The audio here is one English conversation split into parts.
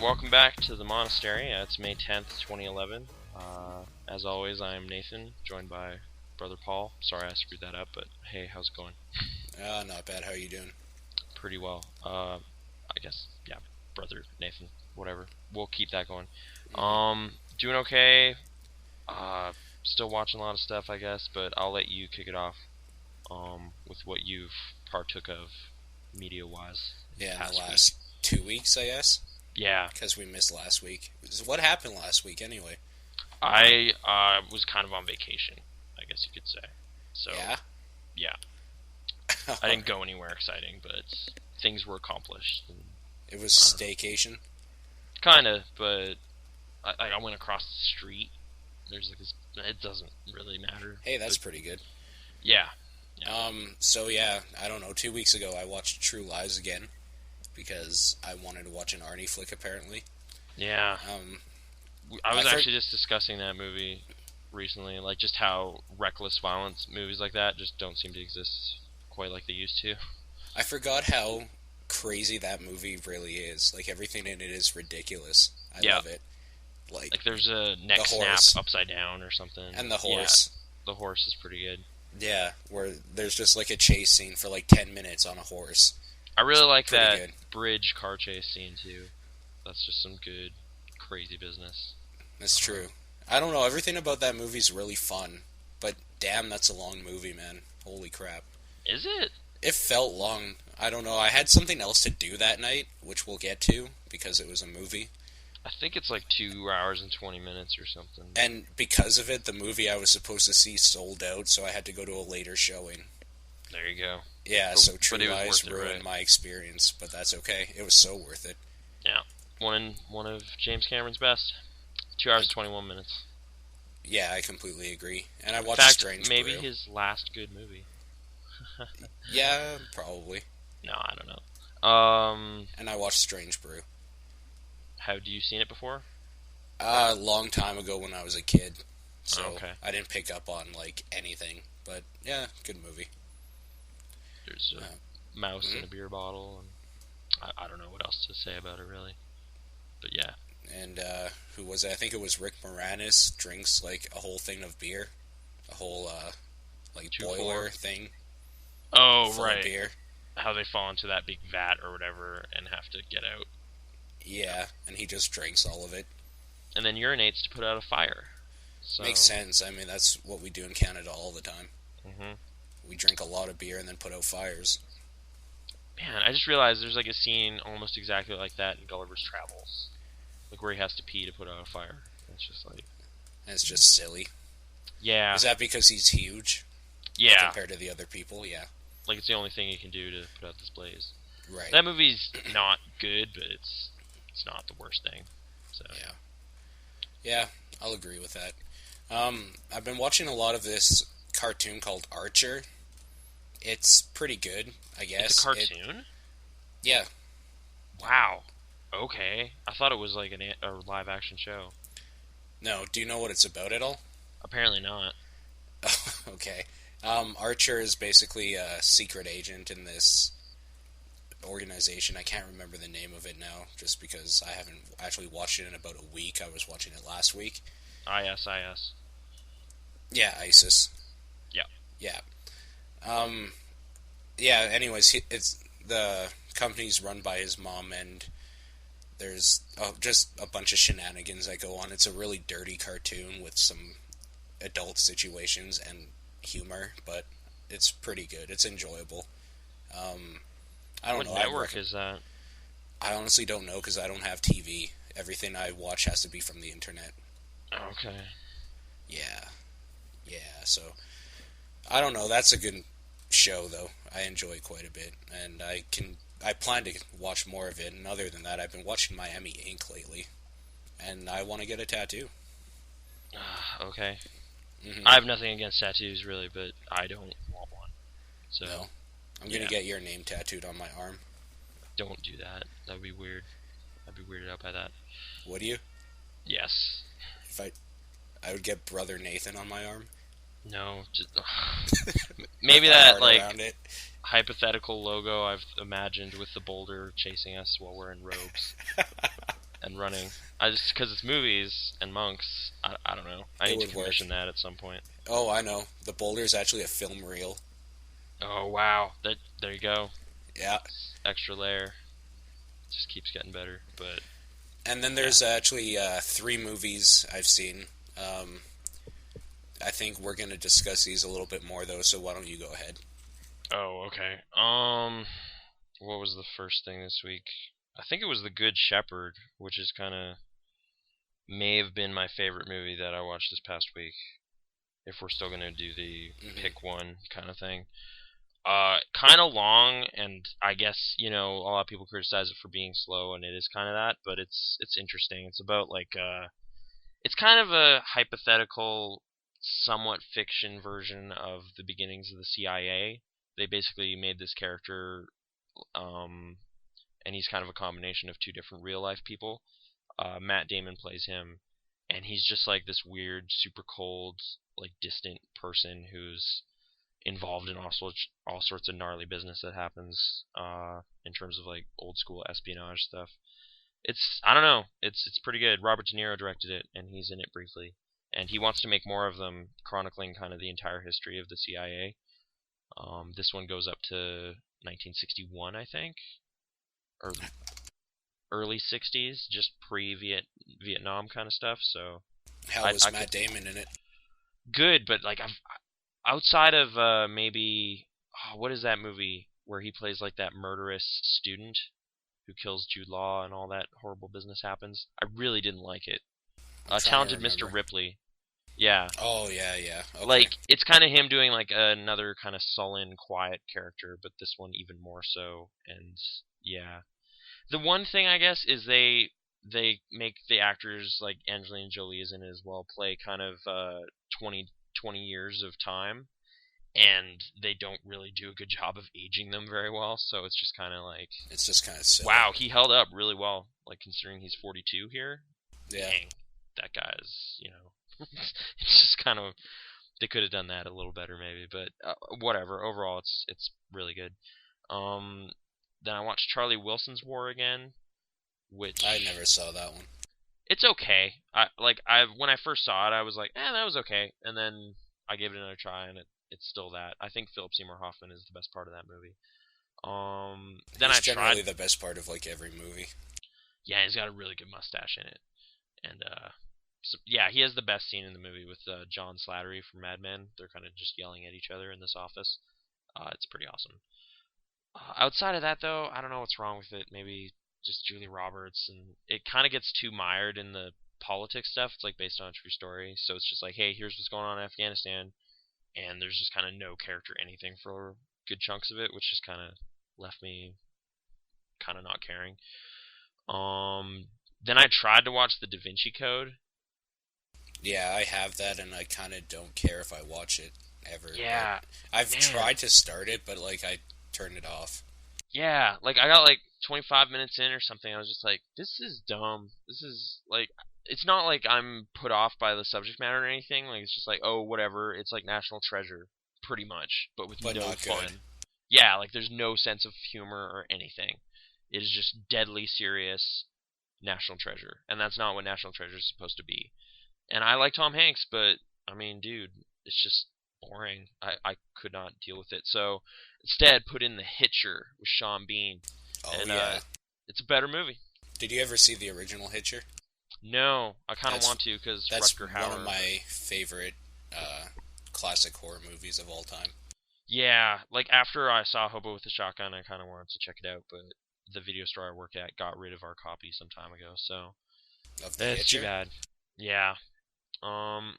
welcome back to the monastery. It's May 10th, 2011. As always, I'm Nathan, joined by Brother Paul. Sorry I screwed that up, but hey, how's it going? Not bad. How are you doing? Pretty well. I guess, yeah, Brother Nathan, whatever. We'll keep that going. Doing okay. Still watching a lot of stuff, I guess, but I'll let you kick it off with what you've partook of media-wise. Yeah, in the last 2 weeks, I guess. Yeah. Because we missed last week. What happened last week, anyway? I was kind of on vacation, I guess you could say. So, yeah. I didn't go anywhere exciting, but things were accomplished. It was staycation? Kind of, but I went across the street. There's like this, it doesn't really matter. Hey, that's pretty good. Yeah. So yeah, I don't know, 2 weeks ago I watched True Lies again, because I wanted to watch an Arnie flick, apparently. Yeah. I was actually just discussing that movie recently, like just how reckless violence movies like that just don't seem to exist quite like they used to. I forgot how crazy that movie really is. Like, everything in it is ridiculous. I love it. Like there's a neck snap upside down or something. And the horse. Yeah, the horse is pretty good. Yeah, where there's just like a chase scene for like 10 minutes on a horse. I really like that bridge car chase scene too. That's just some good, crazy business. That's true. I don't know, everything about that movie's really fun, but damn, that's a long movie, man. Holy crap. Is it? It felt long. I don't know, I had something else to do that night, which we'll get to, because it was a movie. I think it's like 2 hours and 20 minutes or something. And because of it, the movie I was supposed to see sold out, so I had to go to a later showing. There you go. Yeah, so True Lies ruined my experience, but that's okay. It was so worth it. Yeah. One of James Cameron's best. 2 hours and 21 minutes. Yeah, I completely agree. And I watched Strange maybe Brew. His last good movie. Yeah, probably. No, I don't know. And I watched Strange Brew. Have you seen it before? A long time ago when I was a kid. So okay. I didn't pick up on, like, anything. But, yeah, good movie. There's a mouse in a beer bottle. And I don't know what else to say about it, really. But, yeah. And, who was it? I think it was Rick Moranis drinks, like, a whole thing of beer. A whole, like, boiler thing. Oh, full right. Of beer. How they fall into that big vat or whatever and have to get out. Yeah, and he just drinks all of it. And then urinates to put out a fire. So. Makes sense. I mean, that's what we do in Canada all the time. Mm-hmm. We drink a lot of beer and then put out fires. Man, I just realized there's like a scene almost exactly like that in Gulliver's Travels. Like where he has to pee to put out a fire. It's just like... And it's just silly. Yeah. Is that because he's huge? Yeah. Compared to the other people? Yeah. Like it's the only thing he can do to put out this blaze. Right. That movie's not good, but it's not the worst thing. So. Yeah. Yeah, I'll agree with that. I've been watching a lot of this cartoon called Archer. It's pretty good, I guess. It's a cartoon? Yeah. Wow. Okay. I thought it was like a live-action show. No, do you know what it's about at all? Apparently not. Okay. Archer is basically a secret agent in this organization. I can't remember the name of it now, just because I haven't actually watched it in about a week. I was watching it last week. ISIS. Yeah, ISIS. Yeah. Yeah. Yeah, anyways, it's the company's run by his mom, and there's just a bunch of shenanigans that go on. It's a really dirty cartoon with some adult situations and humor, but it's pretty good. It's enjoyable. I don't know. What network is that? I honestly don't know, because I don't have TV. Everything I watch has to be from the internet. Okay. Yeah. Yeah, so... I don't know. That's a good show, though. I enjoy it quite a bit. And I plan to watch more of it. And other than that, I've been watching Miami Ink lately. And I want to get a tattoo. Okay. Mm-hmm. I have nothing against tattoos, really, but I don't want one. So... No. I'm going to get your name tattooed on my arm. Don't do that. That would be weird. I'd be weirded out by that. Would you? Yes. If I would get Brother Nathan on my arm? No. Just, maybe that, like, it. hypothetical logo I've imagined with the boulder chasing us while we're in robes. and running. I just because it's movies and monks. I don't know. I It need to would work. commission that at some point. Oh, I know. The boulder is actually a film reel. Oh wow, there you go. Yeah. Extra layer. Just keeps getting better. But And then yeah. there's actually three movies I've seen. Um, I think we're going to discuss these a little bit more, though, so why don't you go ahead? Oh okay. What was the first thing this week? I think it was The Good Shepherd, which is kind of may have been my favorite movie that I watched this past week. If we're still gonna do the Hmm. pick one kind of thing. Kind of long, and I guess a lot of people criticize it for being slow, and it is kind of that, but it's interesting. It's about like it's kind of a hypothetical, somewhat fiction version of the beginnings of the CIA. They basically made this character, um, and he's kind of a combination of two different real life people. Matt Damon plays him, and he's just like this weird, super cold, like distant person who's involved in all sorts of gnarly business that happens in terms of like old school espionage stuff. It's I don't know, it's pretty good. Robert De Niro directed it, and he's in it briefly, and he wants to make more of them, chronicling kind of the entire history of the CIA. This one goes up to 1961, I think, or early 60s, just pre Vietnam kind of stuff. So How I was could Matt Damon in it? good, but like I've outside of maybe what is that movie where he plays like that murderous student who kills Jude Law and all that horrible business happens? I really didn't like it. I'm trying to Talented Mr. remember. Ripley. Yeah. Oh, yeah, yeah. Okay. Like it's kind of him doing like another kind of sullen, quiet character, but this one even more so. And yeah, the one thing I guess is they make the actors like Angelina Jolie is in it as well play kind of 20 years of time, and they don't really do a good job of aging them very well. So it's just kind of like, It's just kind of silly. wow, he held up really well, like considering he's 42 here. Yeah. Dang, that guy's. It's just kind of they could have done that a little better maybe, but whatever. Overall, it's really good. Um, then I watched Charlie Wilson's War again, I which never saw that one. it's okay. I when I first saw it, I was like, that was okay, and then I gave it another try, and it's still that. I think Philip Seymour Hoffman is the best part of that movie. Then He's I tried. generally the best part of, like, every movie. Yeah, he's got a really good mustache in it, and so, yeah, he has the best scene in the movie with John Slattery from Mad Men. They're kind of just yelling at each other in this office. It's pretty awesome. Outside of that, though, I don't know what's wrong with it. Maybe just Julie Roberts, and it kind of gets too mired in the politics stuff. It's like based on a true story, so it's just like, hey, here's what's going on in Afghanistan, and there's just kind of no character anything for good chunks of it, which just kind of left me kind of not caring. Then I tried to watch The Da Vinci Code. Yeah, I have that, and I kind of don't care if I watch it ever. But Yeah, I've man. tried to start it, but, like, I turned it off. Yeah, like I got like 25 minutes in or something. I was just like, this is dumb. This is like, it's not like I'm put off by the subject matter or anything. Like it's just like, oh, whatever. It's like National Treasure, pretty much, but with But no not good. fun. Yeah, like there's no sense of humor or anything. It is just deadly serious National Treasure, and that's not what National Treasure is supposed to be. And I like Tom Hanks, but I mean, dude, it's just boring. I could not deal with it. So instead, put in The Hitcher with Sean Bean, Oh, and yeah. it's a better movie. Did you ever see the original Hitcher? No, I kind of That's want to because that's Rutger one of Hauer, but my favorite classic horror movies of all time. yeah, like after I saw Hobo with the Shotgun, I kind of wanted to check it out, but the video store I work at got rid of our copy some time ago, so Of The that's too Hitcher? bad. Yeah. Um,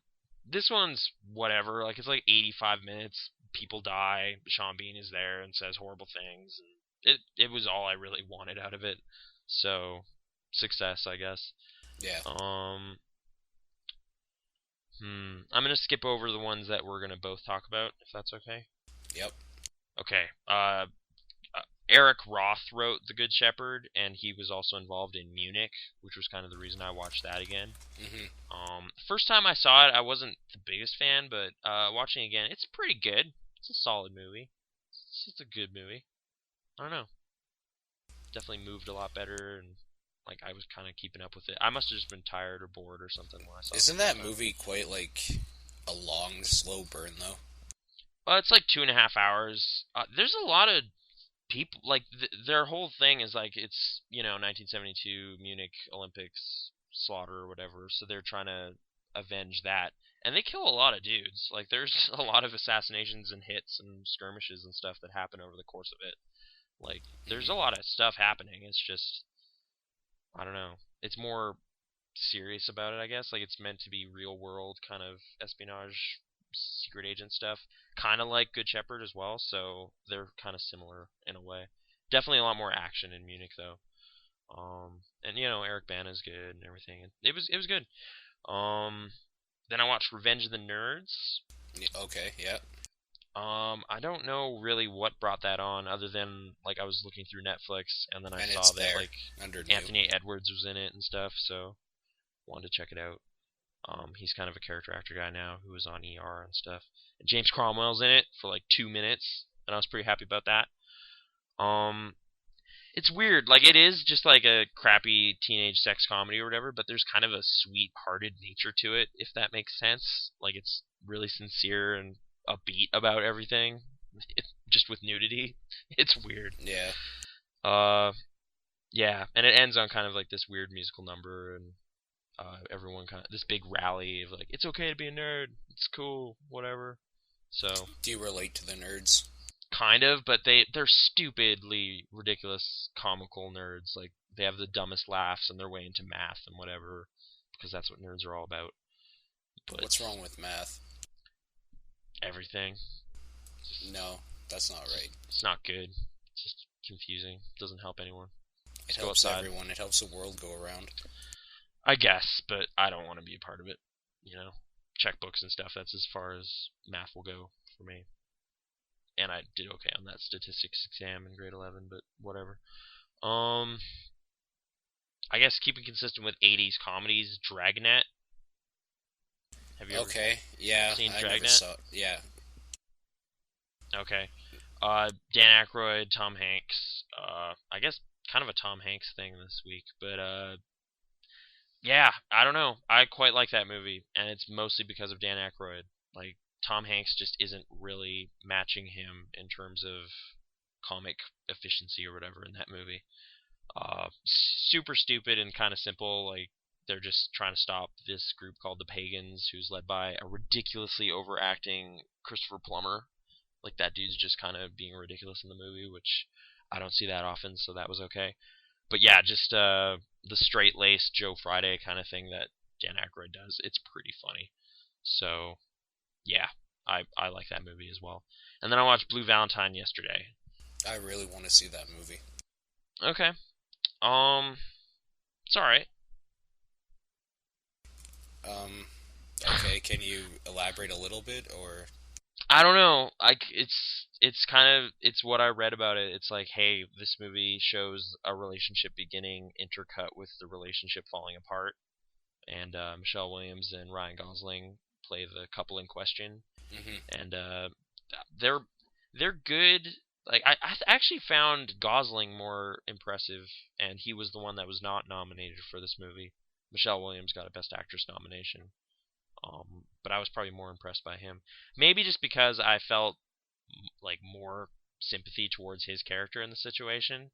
this one's whatever. Like it's like 85 minutes. People die. Sean Bean is there and says horrible things. It was all I really wanted out of it. So success, I guess. Yeah. Um, I'm gonna skip over the ones that we're gonna both talk about, if that's okay. Yep. Okay. Eric Roth wrote The Good Shepherd, and he was also involved in Munich, which was kind of the reason I watched that again. Hmm. First time I saw it, I wasn't the biggest fan, but watching it again, it's pretty good. It's a solid movie. It's just a good movie. I don't know. Definitely moved a lot better and Like I was kind of keeping up with it. I must have just been tired or bored or something when I saw it Isn't the first that time. movie quite like a long, slow burn though? Well, it's like 2.5 hours. There's a lot of people like their whole thing is like it's 1972 Munich Olympics slaughter or whatever, so they're trying to avenge that, and they kill a lot of dudes. Like there's a lot of assassinations and hits and skirmishes and stuff that happen over the course of it. Like there's a Hmm. lot of stuff happening. It's just I don't know. It's more serious about it, I guess. Like it's meant to be real world kind of espionage, secret agent stuff. Kind of like Good Shepherd as well, so they're kind of similar in a way. Definitely a lot more action in Munich though. And Eric Bana's good and everything. It was good. Um, then I watched Revenge of the Nerds. Okay, yeah. I don't know really what brought that on, other than like I was looking through Netflix and then I And saw it's that there like under new. Anthony Edwards was in it and stuff, so wanted to check it out. He's kind of a character actor guy now who was on ER and stuff. And James Cromwell's in it for like 2 minutes, and I was pretty happy about that. Um, it's weird, like it is just like a crappy teenage sex comedy or whatever, but there's kind of a sweet-hearted nature to it, if that makes sense. Like it's really sincere and upbeat about everything, just with nudity. It's weird. Yeah. Uh, yeah, and it ends on kind of like this weird musical number, and everyone kind of this big rally of like it's okay to be a nerd, it's cool, whatever. So Do you relate to the nerds? kind of, but they're stupidly ridiculous, comical nerds. Like they have the dumbest laughs and they're way into math and whatever because that's what nerds are all about. But What's wrong with math? everything, just, No, that's not right. it's not good. It's just confusing. Doesn't help anyone. It Just go helps outside, everyone. It helps the world go around. I guess, but I don't want to be a part of it. You know, checkbooks and stuff. That's as far as math will go for me. And I did okay on that statistics exam in grade 11, but whatever. Um, I guess keeping consistent with 80s comedies, Dragnet. Have you ever Okay, yeah, seen I never Dragnet? saw. Yeah, Okay. Dan Aykroyd, Tom Hanks. I guess kind of a Tom Hanks thing this week, but yeah, I don't know. I quite like that movie, and it's mostly because of Dan Aykroyd. Like Tom Hanks just isn't really matching him in terms of comic efficiency or whatever in that movie. Super stupid and kind of simple. Like they're just trying to stop this group called the Pagans, who's led by a ridiculously overacting Christopher Plummer. Like that dude's just kind of being ridiculous in the movie, which I don't see that often, so that was okay. But yeah, just the straight laced Joe Friday kind of thing that Dan Aykroyd does. It's pretty funny. So yeah, I like that movie as well. And then I watched Blue Valentine yesterday. I really want to see that movie. Okay. Um, it's all right. Um, okay, can you elaborate a little bit, or I don't know. Like it's kind of it's what I read about it. It's like, hey, this movie shows a relationship beginning intercut with the relationship falling apart, and Michelle Williams and Ryan Gosling play the couple in question, hmm and they're they're good. Like I actually found Gosling more impressive, and he was the one that was not nominated for this movie. Michelle Williams got a Best Actress nomination, but I was probably more impressed by him. Maybe just because I felt like more sympathy towards his character in the situation,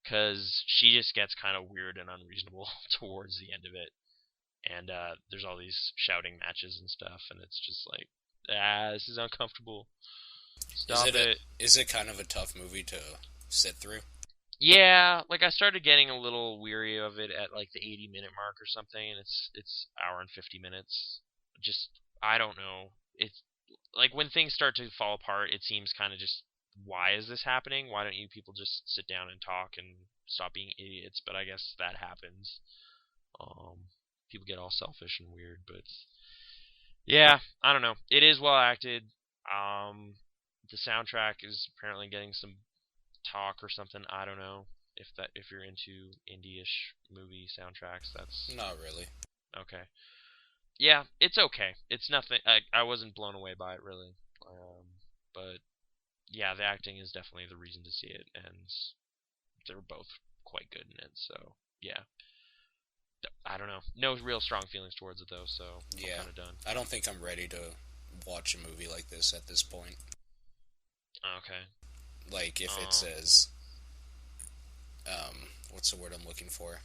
because she just gets kind of weird and unreasonable towards the end of it, and there's all these shouting matches and stuff, and it's just like, this is uncomfortable. is Stop it a it. is it kind of a tough movie to sit through? Yeah, like I started getting a little weary of it at like the 80-minute mark or something, and it's hour and 50 minutes. Just I don't know. It's like when things start to fall apart, it seems kind of just why is this happening? Why don't you people just sit down and talk and stop being idiots? But I guess that happens. Um, People get all selfish and weird, but yeah, I don't know. It is well acted. Um, the soundtrack is apparently getting some talk or something. I don't know if you're into indie-ish movie soundtracks. That's Not really. okay. Yeah, it's okay. It's nothing. I wasn't blown away by it really. But yeah, the acting is definitely the reason to see it, and they're both quite good in it. So yeah, I don't know. No real strong feelings towards it though, so I'm Yeah, kind of done. I don't think I'm ready to watch a movie like this at this point. Okay. Like if it Um. says, what's the word I'm looking for?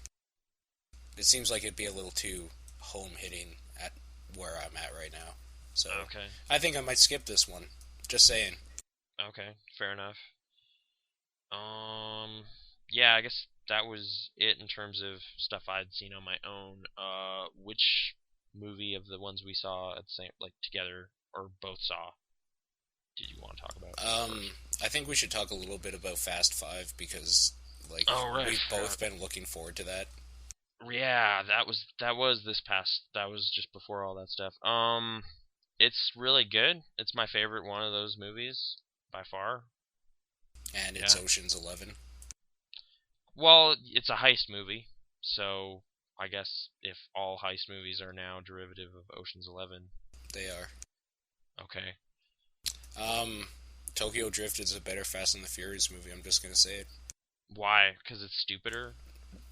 It seems like it'd be a little too home hitting at where I'm at right now. So Okay. I think I might skip this one. Just saying. Okay. Fair enough. Um. Yeah, I guess that was it in terms of stuff I'd seen on my own. Which movie of the ones we saw at the same, like together or both saw, did you want to talk about Um, first? I think we should talk a little bit about Fast Five because, like, Oh right, we've I both forgot. been looking forward to that. Yeah, that was this past. That was just before all that stuff. It's really good. It's my favorite one of those movies by far. And it's Yeah. Ocean's 11. Well, it's a heist movie, so I guess if all heist movies are now derivative of Ocean's 11, They are. okay. Um, Tokyo Drift is a better Fast and the Furious movie. I'm just gonna say it. Why? Because it's stupider.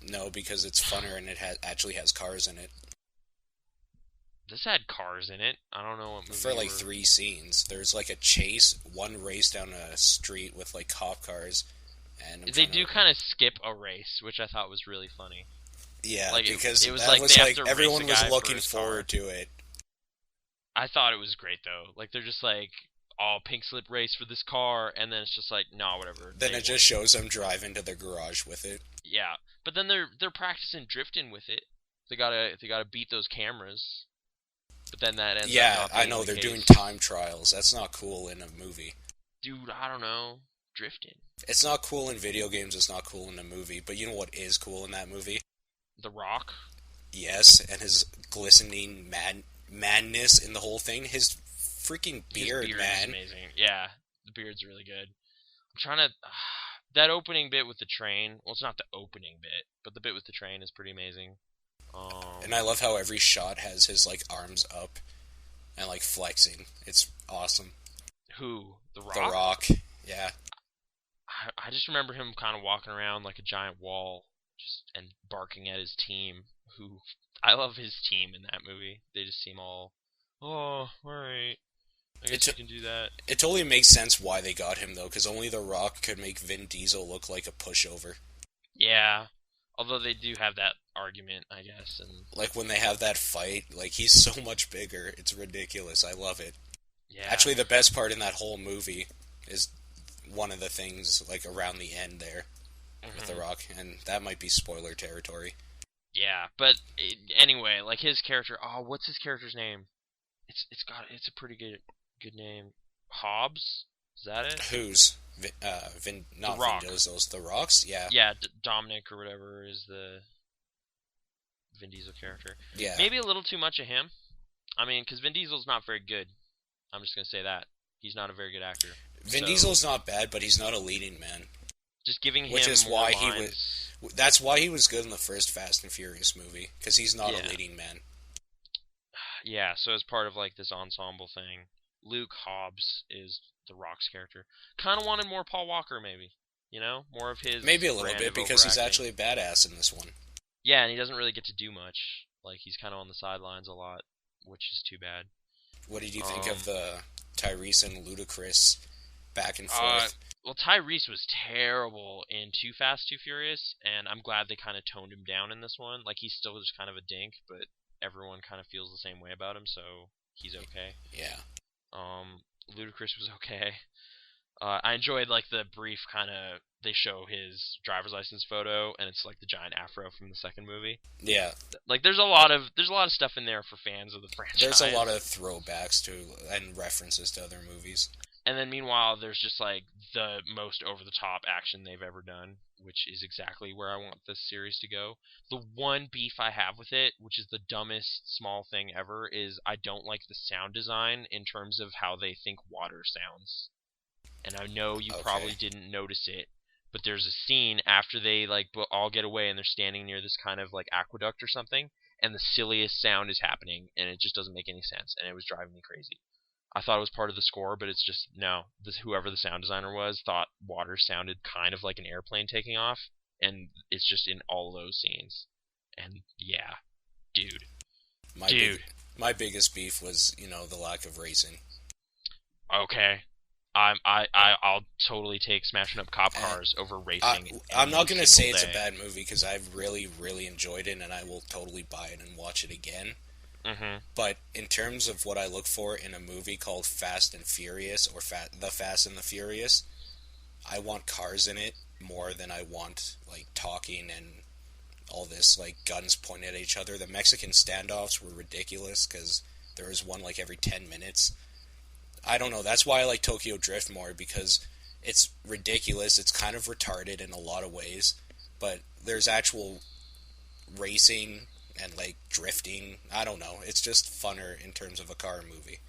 No, because it's funner and it actually has cars in it. This had cars in it. I don't know what movie For you like were. 3 scenes, there's like a chase, one race down a street with like cop cars, and I'm They trying do to. kind of skip a race, which I thought was really funny. Yeah, Like because it was that like was they have like to race a everyone was guy for looking his car. forward to it. I thought it was great though. Like they're just like, "Oh, pink slip race for this car," and then it's just like, "No, whatever." Then They it won. just shows them drive into their garage with it. Yeah, but then they're practicing drifting with it. They gotta beat those cameras. But then that ends up Yeah, not I being know the they're doing case. time trials. That's not cool in a movie. Dude, I don't know. Drifting. It's not cool in video games. It's not cool in a movie. But you know what is cool in that movie? The Rock. Yes, and his glistening madness in the whole thing. His freaking His beard, beard is man. amazing. Yeah, the beard's really good. I'm trying to. That opening bit with the train. Well, it's not the opening bit, but the bit with the train is pretty amazing. And I love how every shot has his like arms up and like flexing. It's awesome. Who? The The Rock? Rock. Yeah. I just remember him kind of walking around like a giant wall, just and barking at his team. Who I love his team in that movie. They just seem all, oh, all right. I It guess you can do that. it totally makes sense why they got him though, because only The Rock could make Vin Diesel look like a pushover. Yeah. Although they do have that argument, I guess, and Like when they have that fight, like he's so much bigger. It's ridiculous. I love it. yeah. Actually, the best part in that whole movie is one of the things like around the end there with The hmm Rock, and that might be spoiler territory. Yeah, but anyway, like his character. Oh, what's his character's name? It's a pretty good name. Hobbs? Is that it? Who's The not Vin Rock. Diesel's The Rock's? Yeah, Yeah, Dominic or whatever is the Vin Diesel character. yeah. Maybe a little too much of him. I mean, because Vin Diesel's not very good. I'm just gonna say that he's not a very good actor. Vin So Diesel's not bad, but he's not a leading man. just giving Which him is more why he lines. was. That's why he was good in the first Fast and Furious movie, because he's not a Yeah, leading man. yeah. So as part of like this ensemble thing, Luke Hobbs is the Rock's character. Kind of wanted more Paul Walker, maybe. You know, more of his Maybe a little brand bit of because he's overacting. actually a badass in this one. Yeah, and he doesn't really get to do much. Like he's kind of on the sidelines a lot, which is too bad. What did you think of Um, the Tyrese and Ludacris back and uh, forth? well, Tyrese was terrible in Too Fast, Too Furious, and I'm glad they kind of toned him down in this one. Like he's still just kind of a dink, but everyone kind of feels the same way about him, so he's okay. Yeah. Ludacris was okay. I enjoyed like the brief kind of they show his driver's license photo, and it's like the giant afro from the second movie. Yeah. Like there's a lot of stuff in there for fans of the There's a lot franchise. of throwbacks to and references to other movies. And then meanwhile, there's just like the most over the top action they've ever done, which is exactly where I want this series to go. The one beef I have with it, which is the dumbest small thing ever, is I don't like the sound design in terms of how they think water sounds. And I know you probably Okay. didn't notice it, but there's a scene after they like all get away and they're standing near this kind of like aqueduct or something, and the silliest sound is happening, and it just doesn't make any sense, and it was driving me crazy. I thought it was part of the score, but it's just no. Whoever the sound designer was thought water sounded kind of like an airplane taking off, and it's just in all those scenes. And yeah, dude, My dude. big, my biggest beef was, the lack of racing. Okay, I'll totally take smashing up cop And cars over I, racing I'm any not gonna single say it's a day. bad movie because I've really, really enjoyed it, and I will totally buy it and watch it again. Mhm. But in terms of what I look for in a movie called Fast and Furious or The Fast and the Furious, I want cars in it more than I want like talking and all this like guns pointed at each other. The Mexican standoffs were ridiculous because there was one like every 10 minutes. I don't know. That's why I like Tokyo Drift more because it's ridiculous. It's kind of retarded in a lot of ways, but there's actual racing and like drifting. I don't know. It's just funner in terms of a car movie.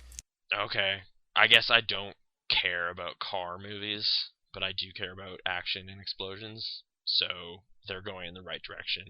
Okay. I guess I don't care about car movies, but I do care about action and explosions. So they're going in the right direction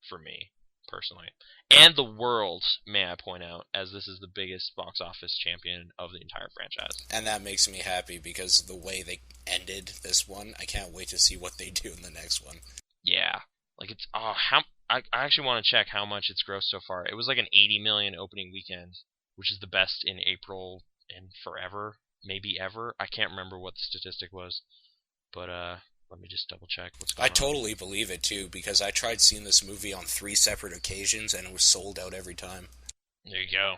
for me, personally. And the world, may I point out, as this is the biggest box office champion of the entire franchise. And that makes me happy because the way they ended this one, I can't wait to see what they do in the next one. Yeah. Like it's how I actually want to check how much it's grossed so far. It was like an 80 million opening weekend, which is the best in April in forever, maybe ever. I can't remember what the statistic was, but let me just double check what's I going on. totally believe it too because I tried seeing this movie on 3 separate occasions and it was sold out every time. There you go.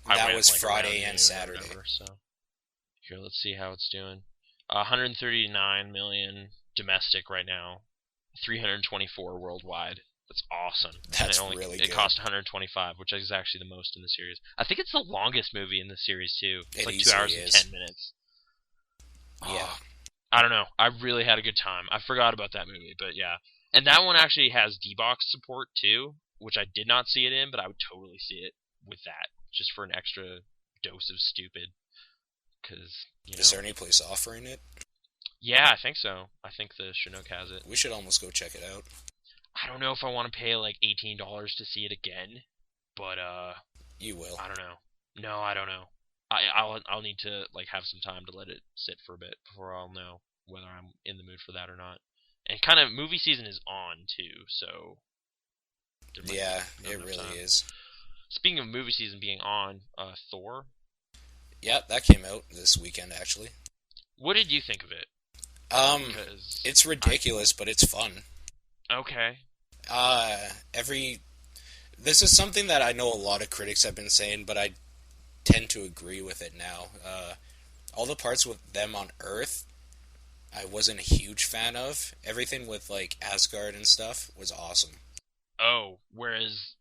I That went was like around Friday noon and or Saturday. whatever. So here, let's see how it's doing. 139 million domestic right now, 324 worldwide. That's awesome. And That's really it good. cost 125, which is actually the most in the series. I think it's the longest movie in the series too. It's It like 2 hours easily and is. 10 minutes. Yeah. Oh, I don't know. I really had a good time. I forgot about that movie, but yeah. And that one actually has D-Box support too, which I did not see it in, but I would totally see it with that, just for an extra dose of stupid. Because, Is there any place offering it? yeah, I think so. I think the Chinook has it. We should almost go check it out. I don't know if I want to pay like $18 to see it again, but You will. I don't know. No, I don't know. I'll need to like have some time to let it sit for a bit before I'll know whether I'm in the mood for that or not. And kind of movie season is on too, so there might Yeah, be not it enough really time. is. Speaking of movie season being on, Thor. Yeah, that came out this weekend actually. What did you think of it? Because It's ridiculous, but it's fun. okay, Every This is something that I know a lot of critics have been saying, but I tend to agree with it now. All the parts with them on Earth, I wasn't a huge fan of. Everything with like Asgard and stuff was awesome. oh, whereas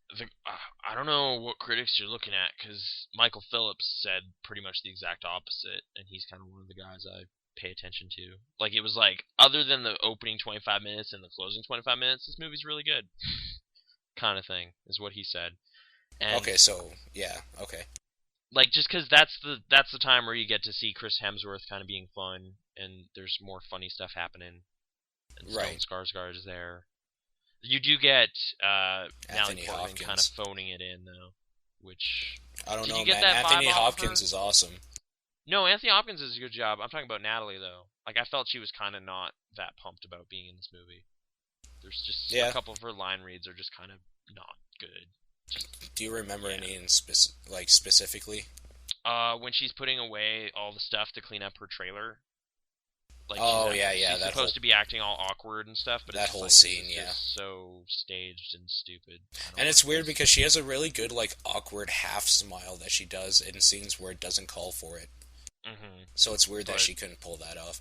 I don't know what critics you're looking at because Michael Phillips said pretty much the exact opposite, and he's kind of one of the guys I pay attention to. Like it was like other than the opening 25 minutes and the closing 25 minutes, this movie's really good, kind of thing is what he said. And Okay, so yeah, okay, like just because that's the time where you get to see Chris Hemsworth kind of being fun, and there's more funny stuff happening, and Stellan right. Skarsgård is there. You do get Natalie Anthony Portman kind of Hopkins. phoning it in though, which I don't did you know, get man. that vibe Anthony off of Hopkins her? is awesome. No, Anthony Hopkins does a good job. I'm talking about Natalie though. Like I felt she was kind of not that pumped about being in this movie. There's just a Yeah. couple of her line reads are just kind of not good. Just Do you remember yeah. any like specifically? When she's putting away all the stuff to clean up her trailer, like Oh yeah, yeah. she's supposed to be acting all awkward and stuff, but it's that just whole like this scene, is yeah. just so staged and stupid. I don't And it's like weird this. because she has a really good like awkward half smile that she does in scenes where it doesn't call for it. Mhm. So it's weird that But she couldn't pull that off.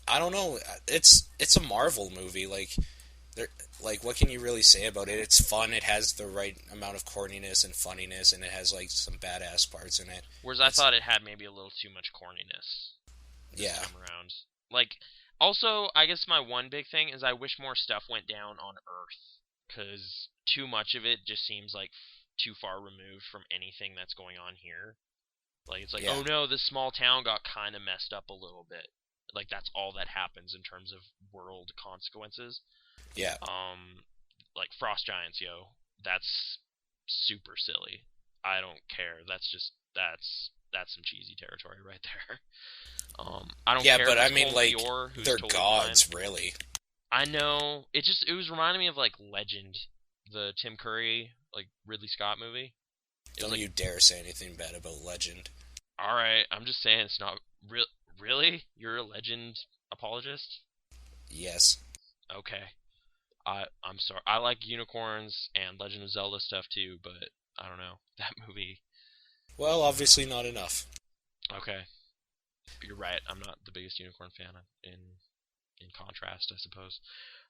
I don't know. It's a Marvel movie. Like what can you really say about it? It's fun. It has the right amount of corniness and funniness, and it has like some badass parts in it. whereas I It's thought it had maybe a little too much corniness this yeah, time around. Like, also, I guess my one big thing is I wish more stuff went down on Earth, because too much of it just seems like too far removed from anything that's going on here. Like, it's like, yeah, oh no, this small town got kind of messed up a little bit. Like, that's all that happens in terms of world consequences. yeah, Um, like Frost Giants, yo, that's super silly. I don't care. That's some cheesy territory right there. I don't yeah. care But if I it's mean, Cole like Fior, who's they're totally fine. gods, really. I know. It was reminding me of like Legend, the Tim Curry like Ridley Scott movie. It was Don't like, you dare say anything bad about Legend. all right, I'm just saying it's not real. Really, you're a Legend apologist? Yes. Okay. I'm sorry. I like unicorns and Legend of Zelda stuff too, but I don't know that movie. Well, obviously not enough. Okay, you're right. I'm not the biggest unicorn fan in contrast, I suppose.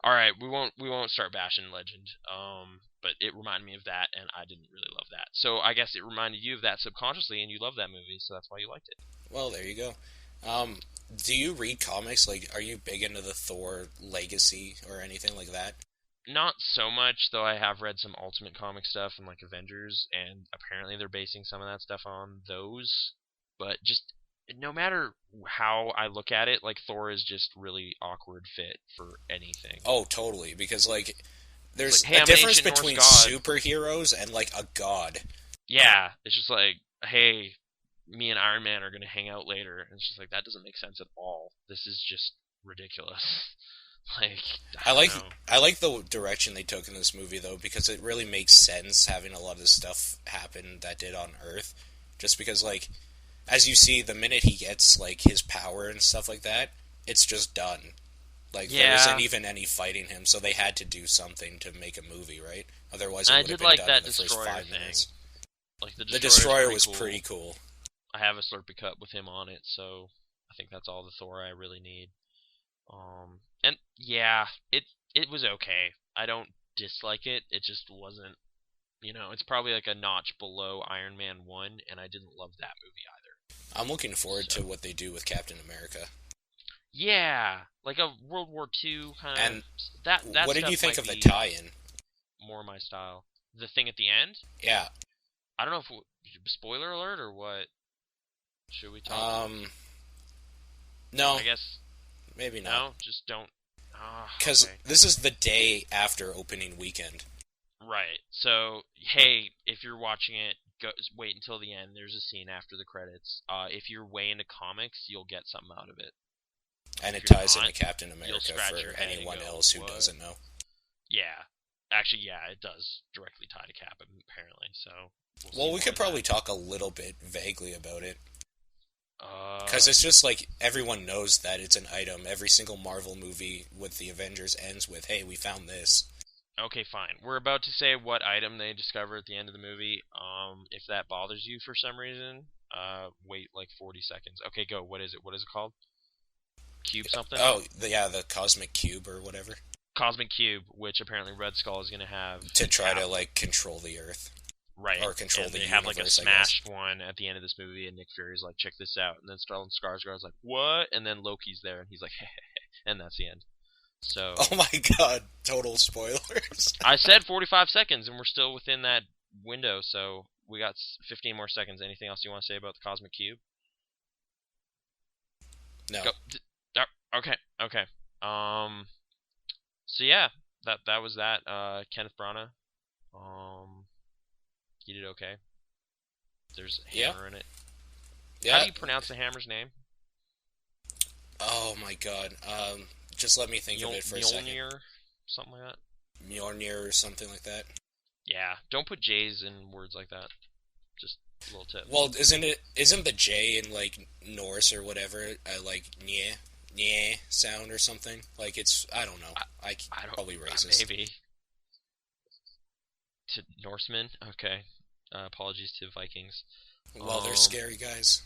All right, we won't start bashing Legend. But it reminded me of that, and I didn't really love that. So I guess it reminded you of that subconsciously, and you love that movie, so that's why you liked it. Well, there you go. Um, do you read comics? Like, are you big into the Thor legacy or anything like that? Not so much, though. I have read some Ultimate Comic stuff and like Avengers, and apparently they're basing some of that stuff on those. But just no matter how I look at it, like Thor is just really awkward fit for anything. Oh, totally. Because like, It's like, there's hey, a I'm an difference ancient Norse between god. superheroes and like a god. Yeah, it's just like, hey, me and Iron Man are gonna hang out later, and it's just like that doesn't make sense at all. This is just ridiculous. Like, I I don't like know. I like the direction they took in this movie though, because it really makes sense having a lot of the stuff happen that did on Earth. Just because like, as you see, the minute he gets like his power and stuff like that, it's just done. Like there isn't Yeah, even any fighting him, so they had to do something to make a movie, right? Otherwise, it I would have did been like done in that the first destroyer 5 minutes. thing. Like the The destroyer is destroyer pretty was cool. pretty cool. I have a Slurpee cup with him on it, so I think that's all the Thor I really need. And yeah, it was okay. I don't dislike it. It just wasn't, it's probably like a notch below Iron Man 1, and I didn't love that movie either. I'm looking forward to So, what they do with Captain America. yeah, like a World War II kind of And that what did you stuff think might of the be tie-in? more my style. The thing at the end, Yeah. I don't know if spoiler alert or what. Should we talk? Um. No, I guess maybe not. no, just don't. Ah, Because okay. this is the day after opening weekend. Right. So, hey, if you're watching it, wait until the end. There's a scene after the credits. If you're way into comics, you'll get something out of it. And If it you're ties into not, Captain you'll America scratch for your head and anyone go, else who "What?" doesn't know. Yeah. Actually, yeah, it does directly tie to Cap apparently. So we'll see Well, we more could of that. probably talk a little bit vaguely about it. Because Uh, it's just like everyone knows that it's an item. Every single Marvel movie with the Avengers ends with, hey, we found this. okay, fine. We're about to say what item they discover at the end of the movie. If that bothers you for some reason, wait like 40 seconds. Okay, go. What is it? What is it called? Cube something? Oh, yeah, the Cosmic Cube or whatever. Cosmic Cube, which apparently Red Skull is going to have To in try Cap. to, like, control the Earth. Right. Or control And the they have like a universe, I guess. smashed one at the end of this movie, and Nick Fury's like, check this out. And then Stellan Skarsgård's like, what? And then Loki's there, and he's like, and that's the end. So, Oh my god, total spoilers. I said 45 seconds, and we're still within that window, so we got 15 more seconds. Anything else you want to say about the Cosmic Cube? No. Go. Okay, okay. So yeah, that was that. Kenneth Branagh. Um, he did okay. There's a Yeah. hammer in it. How do Yeah. you pronounce the hammer's name? Oh my god. Just let me think of it for a second. Mjolnir, something like that. Mjolnir or something like that. Yeah, don't put J's in words like that. Just a little tip. Well, isn't the J in like Norse or whatever like nye sound or something? Like it's I don't know. I don't. Probably racist. Maybe to Norsemen. Okay. Apologies to Vikings. Well, they're Um, scary guys.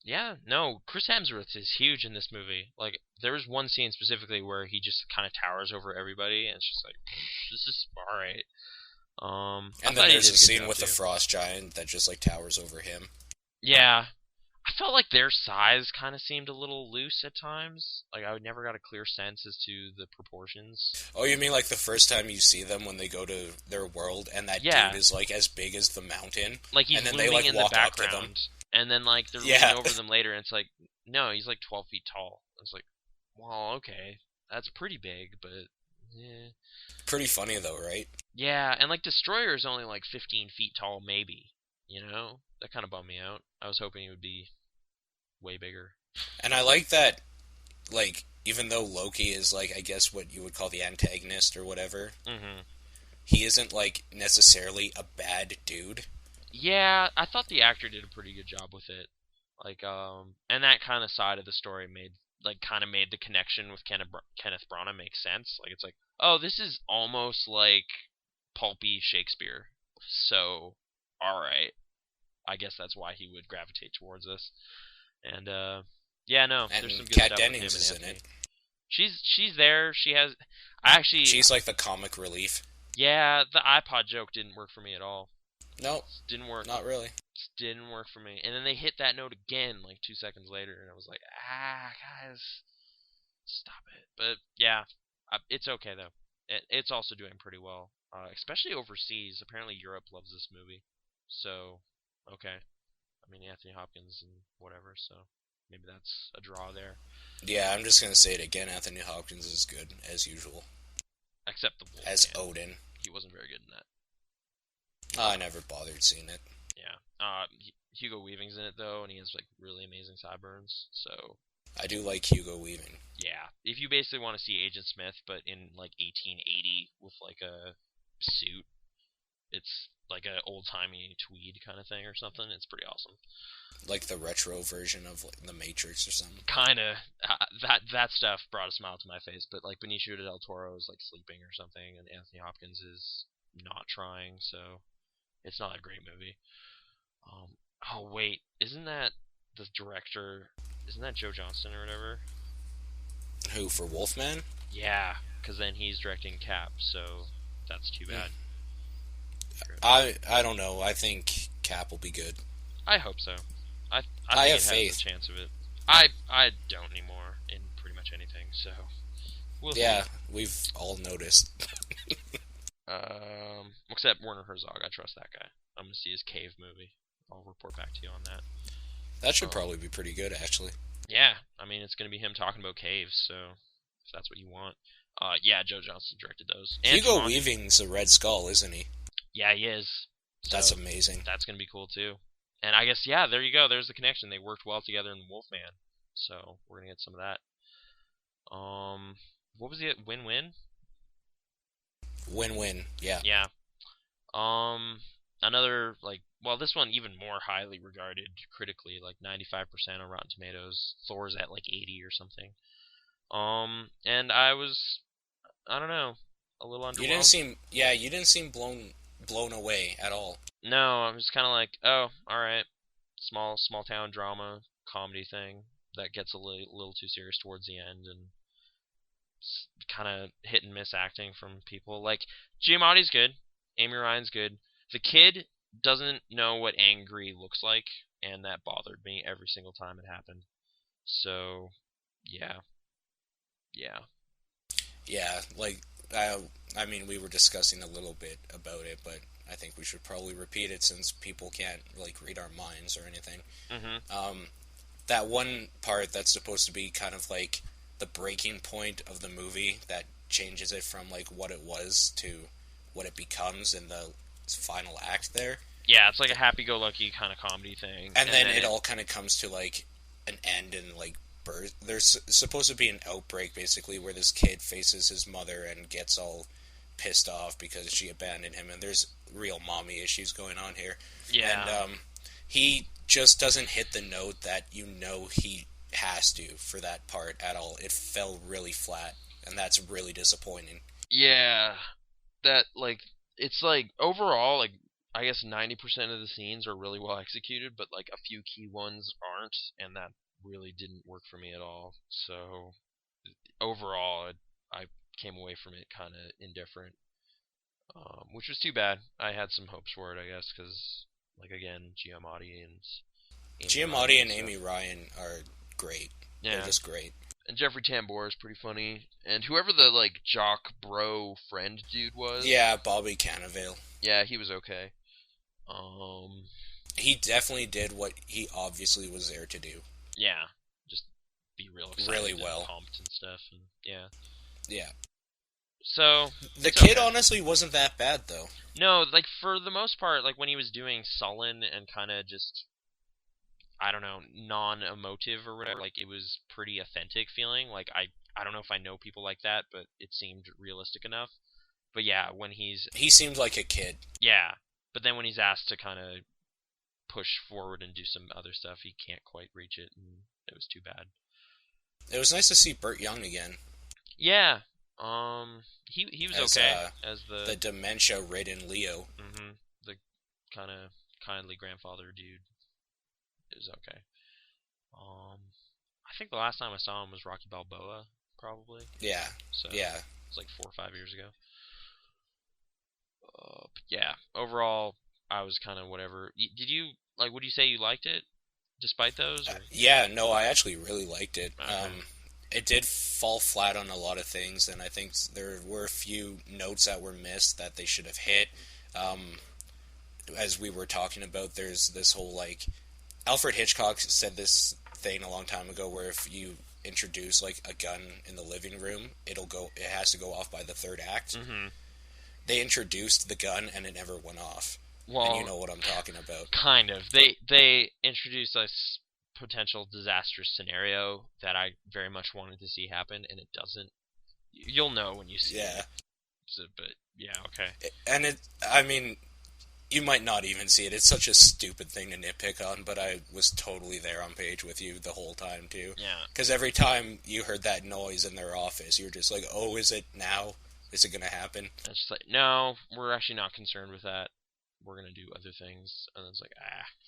yeah, no, Chris Hemsworth is huge in this movie. Like, there was one scene specifically where he just kind of towers over everybody, and it's just like, this is all right. I And then thought he there's did a a good scene job with the too. frost giant that just like towers over him. Yeah, I felt like their size kind of seemed a little loose at times. Like, I never got a clear sense as to the proportions. Oh, you mean like the first time you see them when they go to their world and that Yeah, dude is like as big as the mountain, like he's and then they looming like in the walk up to them. background, and then like they're Yeah, looming over them later, and it's like, no, he's like 12 feet tall. It's like, well, okay, that's pretty big, but yeah, pretty funny though, right? yeah, and like Destroyer is only like 15 feet tall, maybe. That kind of bummed me out. I was hoping he would be way bigger. And I like that, like even though Loki is like, I guess what you would call the antagonist or whatever, Hmm. he isn't like necessarily a bad dude. Yeah, I thought the actor did a pretty good job with it. Like, and that kind of side of the story made, like, kind of made the connection with Kenneth Branagh make sense. Like, it's like, oh, this is almost like pulpy Shakespeare. So, all right, I guess that's why he would gravitate towards this. And yeah, no, there's some And good Kat stuff with him Dennings and is in it. Anthony. She's there. She has, I actually, She's like the comic relief. yeah, the iPod joke didn't work for me at all. No, Didn't work. not really. Just didn't work for me. And then they hit that note again like 2 seconds later, and I was like, guys, stop it. But yeah, it's okay though. It's also doing pretty well, especially overseas. Apparently, Europe loves this movie. So, okay. I mean, Anthony Hopkins and whatever. So maybe that's a draw there. Yeah, I'm just gonna say it again. Anthony Hopkins is good as usual Except the as Wolfman. Odin. He wasn't very good in that. I never bothered seeing it. Yeah. Hugo Weaving's in it though, and he has like really amazing sideburns. So I do like Hugo Weaving. yeah, if you basically want to see Agent Smith, but in like 1880 with like a suit, it's like an old timey tweed kind of thing or something. It's pretty awesome. Like the retro version of like, The Matrix or something. Kinda that stuff brought a smile to my face. But like Benicio del Toro is like sleeping or something, and Anthony Hopkins is not trying, so it's not a great movie. Oh wait, isn't that the director? Isn't that Joe Johnston or whatever? Who, for Wolfman? Yeah, because then he's directing Cap, so that's too bad. I don't know. I think Cap will be good. I hope so. I I I think have it has faith. a chance of it. I don't anymore in pretty much anything, so we'll see. Yeah, we've all noticed. Except Werner Herzog, I trust that guy. I'm gonna see his Cave movie. I'll report back to you on that. That should Um, probably be pretty good, actually. yeah, I mean it's gonna be him talking about caves, so if that's what you want. Yeah, Joe Johnston directed those. And Hugo Jumanji. Weaving's a Red Skull, isn't he? Yeah, he is. That's So amazing. that's gonna be cool too. And I guess yeah, there you go. There's the connection. They worked well together in Wolfman, so we're gonna get some of that. What was it? Win-win. Win-win. Yeah. Yeah. Um, Another like well, this one even more highly regarded critically, like 95% on Rotten Tomatoes. Thor's at like 80 or something. And I don't know, a little You didn't underwhelmed. seem. Yeah, you didn't seem blown away at all. No, I'm just kind of like, oh, all right, small town drama comedy thing that gets a little too serious towards the end and kind of hit and miss acting from people. Like Giamatti's good, Amy Ryan's good. The kid doesn't know what angry looks like, and that bothered me every single time it happened. So, yeah, yeah. Yeah, like I mean, we were discussing a little bit about it, but I think we should probably repeat it since people can't like read our minds or anything. Mhm. That one part that's supposed to be kind of like the breaking point of the movie that changes it from like what it was to what it becomes in the final act there. Yeah, it's like a happy-go-lucky kind of comedy thing, And and then then it it. all kind of comes to like an end and like birth. There's supposed to be an outbreak basically where this kid faces his mother and gets all pissed off because she abandoned him, and there's real mommy issues going on here. And Yeah, he just doesn't hit the note that you know he has to for that part at all. It fell really flat, and that's really disappointing. yeah. That like it's like overall like I guess 90% of the scenes are really well executed, but like a few key ones aren't, and that really didn't work for me at all. So overall, I came away from it kind of indifferent, which was too bad. I had some hopes for it, I guess, because like again, Giamatti and Amy Ryan Giamatti and and stuff. Amy Ryan are great. They're Yeah, just great. and Jeffrey Tambor is pretty funny, and whoever the like jock bro friend dude was, Yeah, Bobby Cannavale. yeah, he was okay. Um, He definitely did what he obviously was there to do. yeah, just be real Really excited and well. pumped and stuff, and yeah. Yeah. So The it's kid okay. honestly wasn't that bad though. No, like for the most part, like when he was doing sullen and kind of just I don't know, non-emotive or whatever, like it was pretty authentic feeling. Like I I don't know if I know people like that, but it seemed realistic enough. But yeah, when he's He seemed like a kid. yeah, but then when he's asked to kind of push forward and do some other stuff, he can't quite reach it, and it was too bad. It was nice to see Burt Young again. Yeah, he was as okay as the dementia-ridden Leo. the kind of kindly grandfather dude. It was okay. I think the last time I saw him was Rocky Balboa, probably. Yeah, So yeah. it's like 4 or 5 years ago. But yeah, overall, I was kind of whatever. Did you like? Would you say you liked it, despite those? Or? Yeah, no, I actually really liked it. Okay. It did fall flat on a lot of things, and I think there were a few notes that were missed that they should have hit. As we were talking about, there's this whole, like, Alfred Hitchcock said this thing a long time ago where if you introduce, like, a gun in the living room, it has to go off by the third act. Mm-hmm. They introduced the gun and it never went off. Well, and you know what I'm talking about. Kind of. They introduced a potential disastrous scenario that I very much wanted to see happen, and it doesn't. You'll know when you see it. Yeah. So, but yeah, okay. And I mean, you might not even see it. It's such a stupid thing to nitpick on, but I was totally there on page with you the whole time, too. Yeah. Because every time you heard that noise in their office, you're just like, oh, is it now? Is it going to happen? It's just like, no, we're actually not concerned with that. We're going to do other things. And it's like,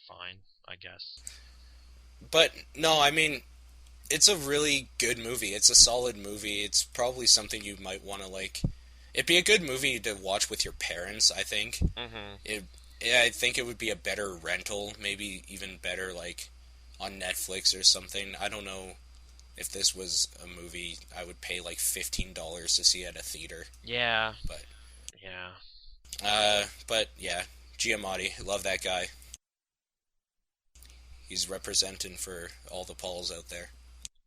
fine, I guess. But, no, I mean, it's a really good movie. It's a solid movie. It's probably something you might want to, like... It'd be a good movie to watch with your parents, I think. Mm-hmm. I think it would be a better rental, maybe even better, like, on Netflix or something. I don't know if this was a movie I would pay, like, $15 to see at a theater. Yeah. But, yeah. Yeah, Giamatti, love that guy. He's representing for all the Pauls out there.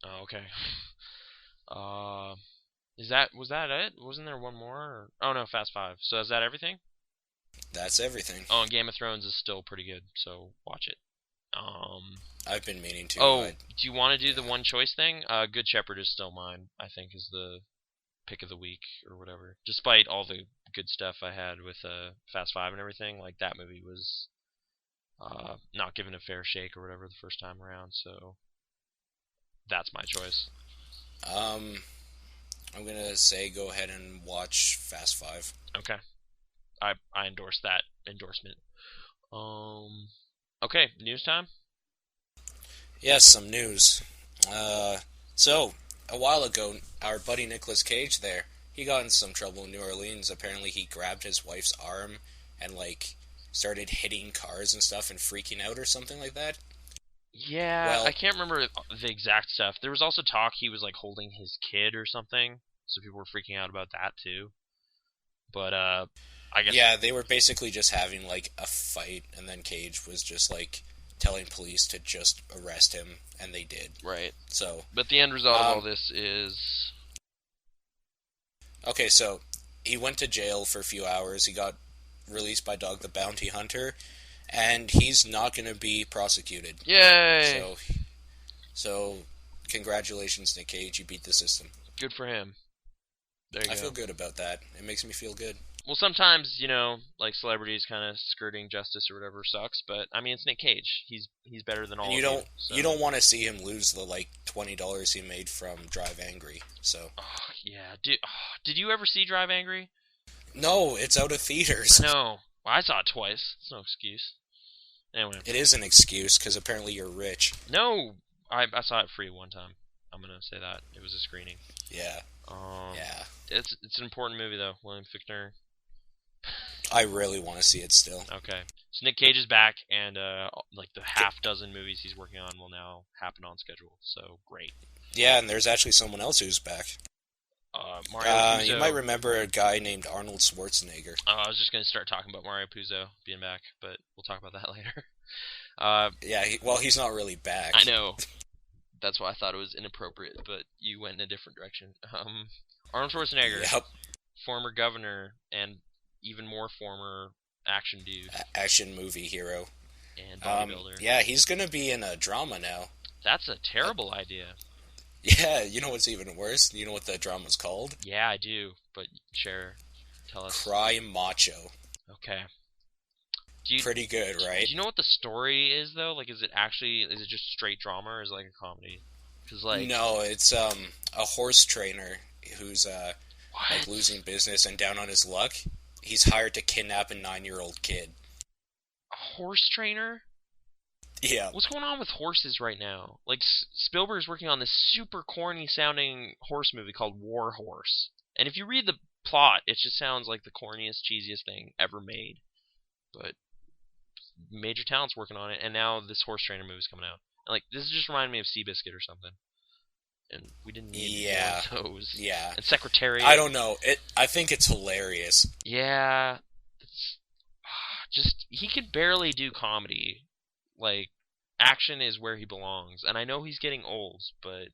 Oh, okay. Was that it? Wasn't there one more? Or... Oh no, Fast Five. So is that everything? That's everything. Oh, and Game of Thrones is still pretty good, so watch it. I've been meaning to. Oh, do you want to do the one choice thing? Good Shepherd is still mine. I think is the pick of the week or whatever. Despite all the good stuff I had with Fast Five and everything, like that movie was not given a fair shake or whatever the first time around. So that's my choice. I'm gonna say go ahead and watch Fast Five. Okay, I endorse that endorsement. Okay, news time. Yes, some news. So a while ago, our buddy Nicolas Cage there, he got in some trouble in New Orleans. Apparently, he grabbed his wife's arm and like started hitting cars and stuff and freaking out or something like that. Yeah, well, I can't remember the exact stuff. There was also talk he was like holding his kid or something, so people were freaking out about that too. But I guess yeah, they were basically just having like a fight, and then Cage was just like telling police to just arrest him, and they did. Right. So, but the end result of all this is okay. So he went to jail for a few hours. He got released by Dog the Bounty Hunter. And he's not going to be prosecuted. Yay! So, congratulations, Nick Cage. You beat the system. Good for him. There you go. I feel good about that. It makes me feel good. Well, sometimes, like celebrities kind of skirting justice or whatever sucks, but I mean, it's Nick Cage. He's better than all of you. So. You don't want to see him lose the like $20 he made from Drive Angry. So. Oh, yeah. Did you ever see Drive Angry? No, it's out of theaters. No. Well, I saw it twice. It's no excuse. Anyway. It is an excuse, because apparently you're rich. No! I saw it free one time. I'm going to say that. It was a screening. Yeah. Yeah. It's an important movie, though. William Fichtner. I really want to see it still. Okay. So Nick Cage is back, and like the half-dozen movies he's working on will now happen on schedule. So, great. Yeah, and there's actually someone else who's back. Mario Puzo. You might remember a guy named Arnold Schwarzenegger. I was just going to start talking about Mario Puzo being back, but we'll talk about that later. Yeah, he's not really back. I know. That's why I thought it was inappropriate, but you went in a different direction. Arnold Schwarzenegger, yep. Former governor, and even more former action dude. Action movie hero. And bodybuilder. Yeah, he's going to be in a drama now. That's a terrible idea. Yeah, you know what's even worse? You know what the drama's called? Yeah, I do, but share, tell us. Cry Macho. Okay. Do you Pretty good, do right? you know what the story is though? Like, is it just straight drama or is it like a comedy? Because like, No, it's a horse trainer who's like what? losing business and down on his luck. He's hired to kidnap a 9-year-old kid. A horse trainer? Yeah. What's going on with horses right now? Like Spielberg's working on this super corny sounding horse movie called War Horse. And if you read the plot, it just sounds like the corniest, cheesiest thing ever made. But major talent's working on it, and now this horse trainer movie's coming out. And like this just reminded me of Seabiscuit or something. And we didn't need more Yeah. of those. Yeah. And Secretariat. I don't know. I think it's hilarious. Yeah, it's just he could barely do comedy. Like action is where he belongs, and I know he's getting old, but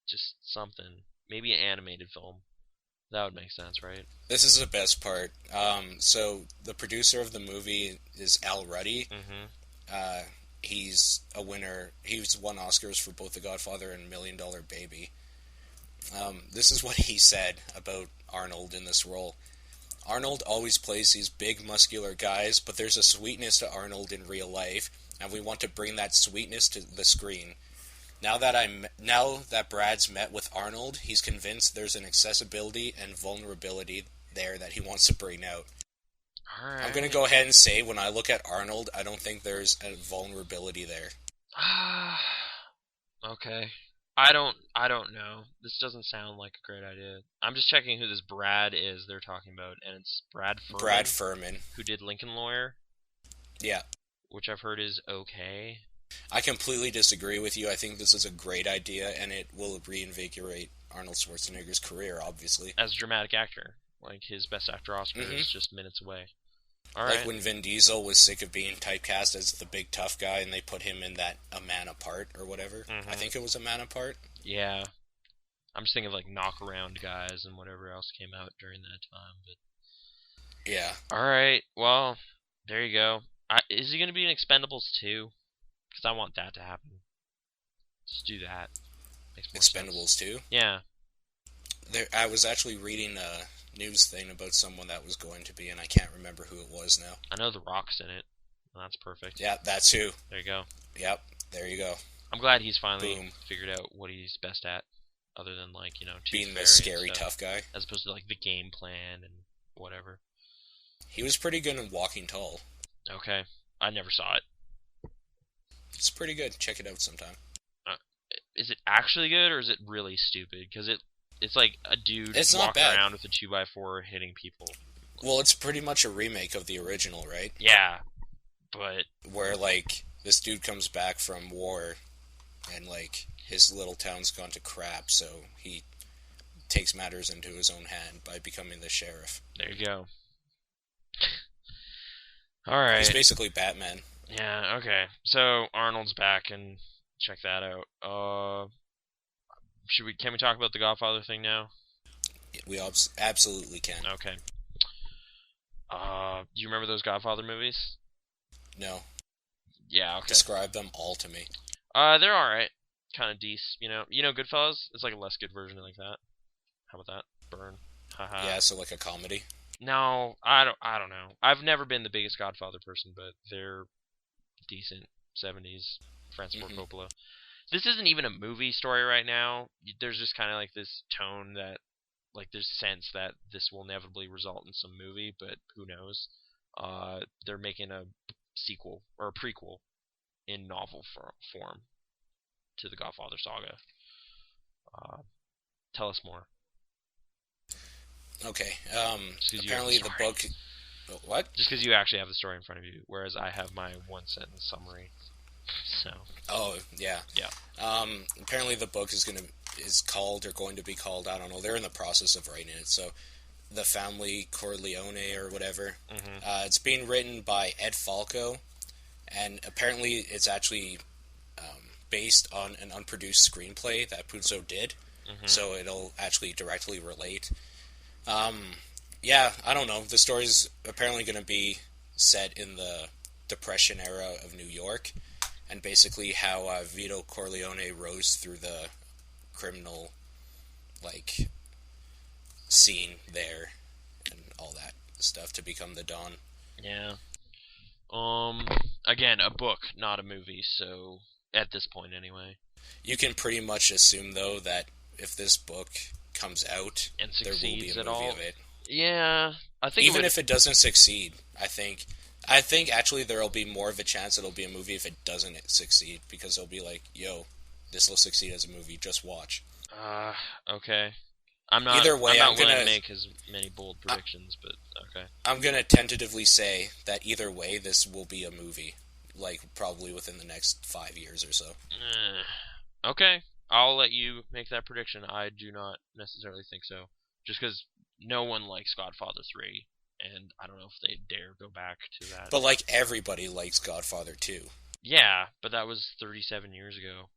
just something. Maybe an animated film. That would make sense, right? This is the best part. So the producer of the movie is Al Ruddy. Mm-hmm. Uh, he's a winner. He's won Oscars for both The Godfather and Million Dollar Baby. This is what he said about Arnold in this role. Arnold always plays these big, muscular guys, but there's a sweetness to Arnold in real life, and we want to bring that sweetness to the screen. Now that Brad's met with Arnold, he's convinced there's an accessibility and vulnerability there that he wants to bring out. All right. I'm gonna go ahead and say, when I look at Arnold, I don't think there's a vulnerability there. Okay. I don't know. This doesn't sound like a great idea. I'm just checking who this Brad is they're talking about, and it's Brad Furman, Brad Furman. who did Lincoln Lawyer, Yeah. which I've heard is okay. I completely disagree with you. I think this is a great idea, and it will reinvigorate Arnold Schwarzenegger's career, obviously. As a dramatic actor. Like, his Best Actor Oscar is just minutes away. Like Alright. when Vin Diesel was sick of being typecast as the big tough guy, and they put him in that A Man Apart or whatever. I think it was A Man Apart. Yeah. I'm just thinking of, like, Knockaround guys and whatever else came out during that time. But Yeah. alright, well, there you go. Is he going to be in Expendables 2? Because I want that to happen. Just do that. Makes more Expendables sense. 2. Yeah. I was actually reading a news thing about someone that was going to be, and I can't remember who it was now. I know The Rock's in it. And that's perfect. Yeah, that's who. There you go. Yep, there you go. I'm glad he's finally Boom. figured out what he's best at, other than like Being the Fairy scary and stuff, tough guy. as opposed to like the game plan and whatever. He was pretty good in Walking Tall. Okay, I never saw it. It's pretty good. Check it out sometime. Is it actually good or is it really stupid? Because it's like a dude It's not walking bad. around with a 2x4 hitting people. Well, it's pretty much a remake of the original, right? Yeah, but Where, like, this dude comes back from war, and, like, his little town's gone to crap, so he takes matters into his own hand by becoming the sheriff. there you go. All right. He's basically Batman. Yeah. Okay. So Arnold's back, and check that out. Can we talk about the Godfather thing now? We absolutely can. Okay. Do you remember those Godfather movies? No. Yeah. Okay. Describe them all to me. They're all right. Kind of decent. You know Goodfellas. It's like a less good version like that. How about that? Burn. Haha. Yeah, so like a comedy. No, I don't know. I've never been the biggest Godfather person, but they're decent. 70s Francis Ford Coppola. This isn't even a movie story right now. There's just kind of like this tone that, like, there's sense that this will inevitably result in some movie, but who knows? They're making a sequel or a prequel in novel form to the Godfather saga. Tell us more. Okay. Apparently the book. What? Just because you actually have the story in front of you, whereas I have my one-sentence summary. So. Oh yeah. Yeah. Apparently the book is going to be called. I don't know. They're in the process of writing it. So, The Family Corleone or whatever. It's being written by Ed Falco, and apparently it's actually based on an unproduced screenplay that Puzo did. So it'll actually directly relate. Yeah, I don't know. The story's apparently going to be set in the Depression era of New York, and basically how Vito Corleone rose through the criminal like scene there and all that stuff to become the Don. Yeah. Again, a book, not a movie. So at this point, anyway. You can pretty much assume though that if this book comes out, And there will be a succeeds at movie all. of it. Yeah, I think Even if it doesn't succeed, I think actually there'll be more of a chance it'll be a movie if it doesn't succeed, because they'll be like, yo, this will succeed as a movie, just watch. Okay. I'm not. Either way, I'm I'm not willing gonna to make as many bold predictions, but okay. I'm gonna tentatively say that either way this will be a movie, like probably within the next 5 years or so. Okay, I'll let you make that prediction. I do not necessarily think so, just because no one likes Godfather 3, and I don't know if they dare go back to that. But like everybody likes Godfather 2. Yeah, but that was 37 years ago.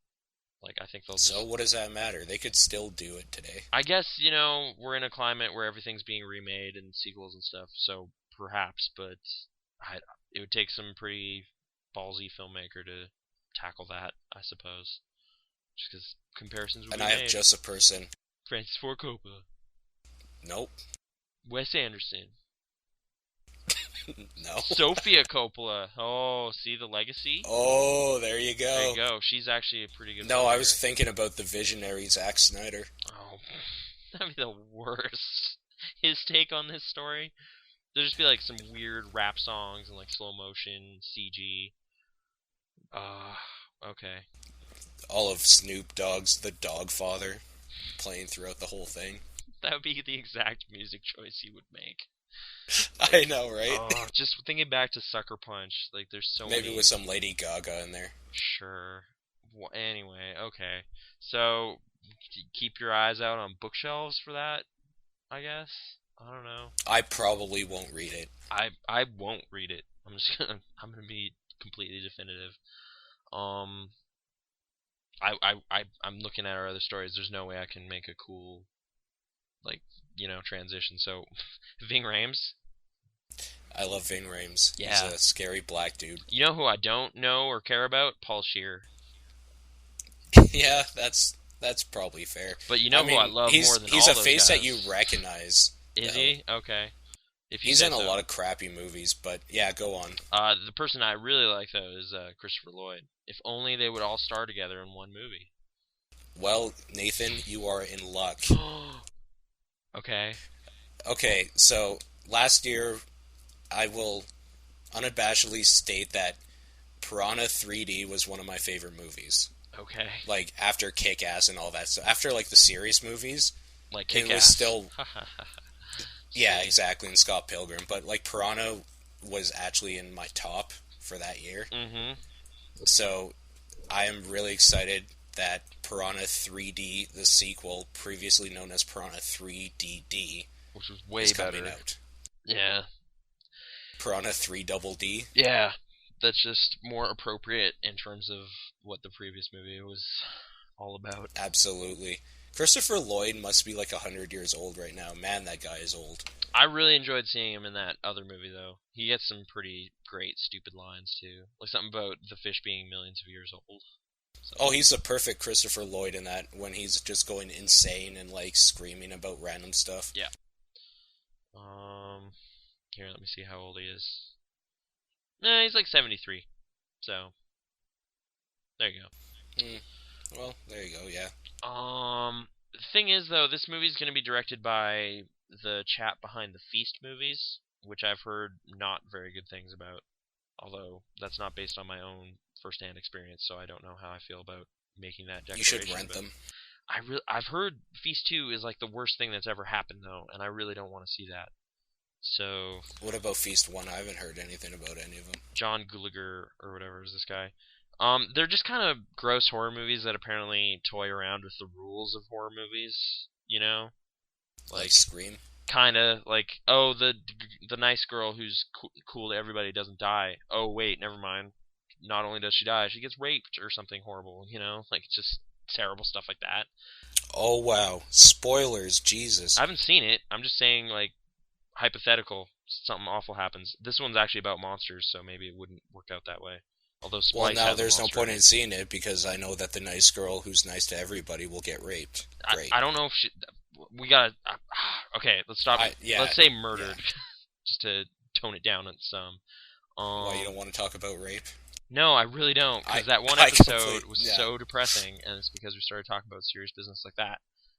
Like, I think they'll just... So what does that matter? They could still do it today. I guess, we're in a climate where everything's being remade and sequels and stuff, so perhaps, but it would take some pretty ballsy filmmaker to tackle that, I suppose. Just because comparisons would And be I made. have just a person. Francis Ford Coppola. Nope. Wes Anderson. No. Sophia Coppola. Oh, see the legacy? Oh, there you go. There you go. She's actually a pretty good No, I was filmmaker. thinking about the visionary Zack Snyder. Oh, that'd be the worst. His take on this story. There'd just be like some weird rap songs and like slow motion CG. Okay. All of Snoop Dogg's The Dog Father playing throughout the whole thing. That would be the exact music choice he would make. I know, right? Oh, just thinking back to Sucker Punch, like there's so Maybe many... with some Lady Gaga in there. Sure. Anyway, okay. So, keep your eyes out on bookshelves for that, I guess? I don't know. I probably won't read it. I won't read it. I'm gonna be completely definitive. I'm looking at our other stories. There's no way I can make a cool, like, transition. So, Ving Rhames. I love Ving Rhames. Yeah. He's a scary black dude. You know who I don't know or care about? Paul Scheer. Yeah, that's probably fair. But you know who I love more than all he's a those face guys. that you recognize. Is he? Okay. If you He's say in a so. lot of crappy movies, but yeah, go on. The person I really like though is Christopher Lloyd. If only they would all star together in one movie. Well, Nathan, you are in luck. Okay. Okay, so last year, I will unabashedly state that Piranha 3D was one of my favorite movies. Okay. Like, after Kick-Ass and all that stuff. After, like, the serious movies, Like it Kick-Ass. was still... Yeah, exactly, and Scott Pilgrim. But, like, Piranha was actually in my top for that year. Mm-hmm. So, I am really excited that Piranha 3D, the sequel, previously known as Piranha 3DD, Which was way is better. coming out. Yeah. Piranha 3 Double D. Yeah. That's just more appropriate in terms of what the previous movie was all about. Absolutely. Christopher Lloyd must be like 100 years old right now. Man, that guy is old. I really enjoyed seeing him in that other movie, though. He gets some pretty great, stupid lines, too. Like something about the fish being millions of years old. So. Oh, he's the perfect Christopher Lloyd in that, when he's just going insane and, like, screaming about random stuff. Yeah. Here, let me see how old he is. Nah, he's like 73. So, there you go. Well, there you go, yeah. The thing is, though, this movie's going to be directed by the chap behind the Feast movies, which I've heard not very good things about. Although, that's not based on my own first-hand experience, so I don't know how I feel about making that declaration. You should rent them. I've heard Feast 2 is like the worst thing that's ever happened, though, and I really don't want to see that. So... What about Feast 1? I haven't heard anything about any of them. John Gulager, or whatever is this guy. They're just kind of gross horror movies that apparently toy around with the rules of horror movies, Like Scream? Kinda, like, oh, the nice girl who's cool to everybody doesn't die. Oh, wait, never mind. Not only does she die, she gets raped or something horrible, Like, just terrible stuff like that. Oh, wow. Spoilers, Jesus. I haven't seen it. I'm just saying, like, hypothetical, something awful happens. This one's actually about monsters, so maybe it wouldn't work out that way. Although Well, Splice now has a there's no monster. point in seeing it because I know that the nice girl who's nice to everybody will get raped. Great. I don't know if we gotta. Okay, let's stop. Yeah, Let's say yeah. murdered, just to tone it down some. Why you don't want to talk about rape? No, I really don't, I because that one I episode complete was yeah. so depressing, and it's because we started talking about serious business like that.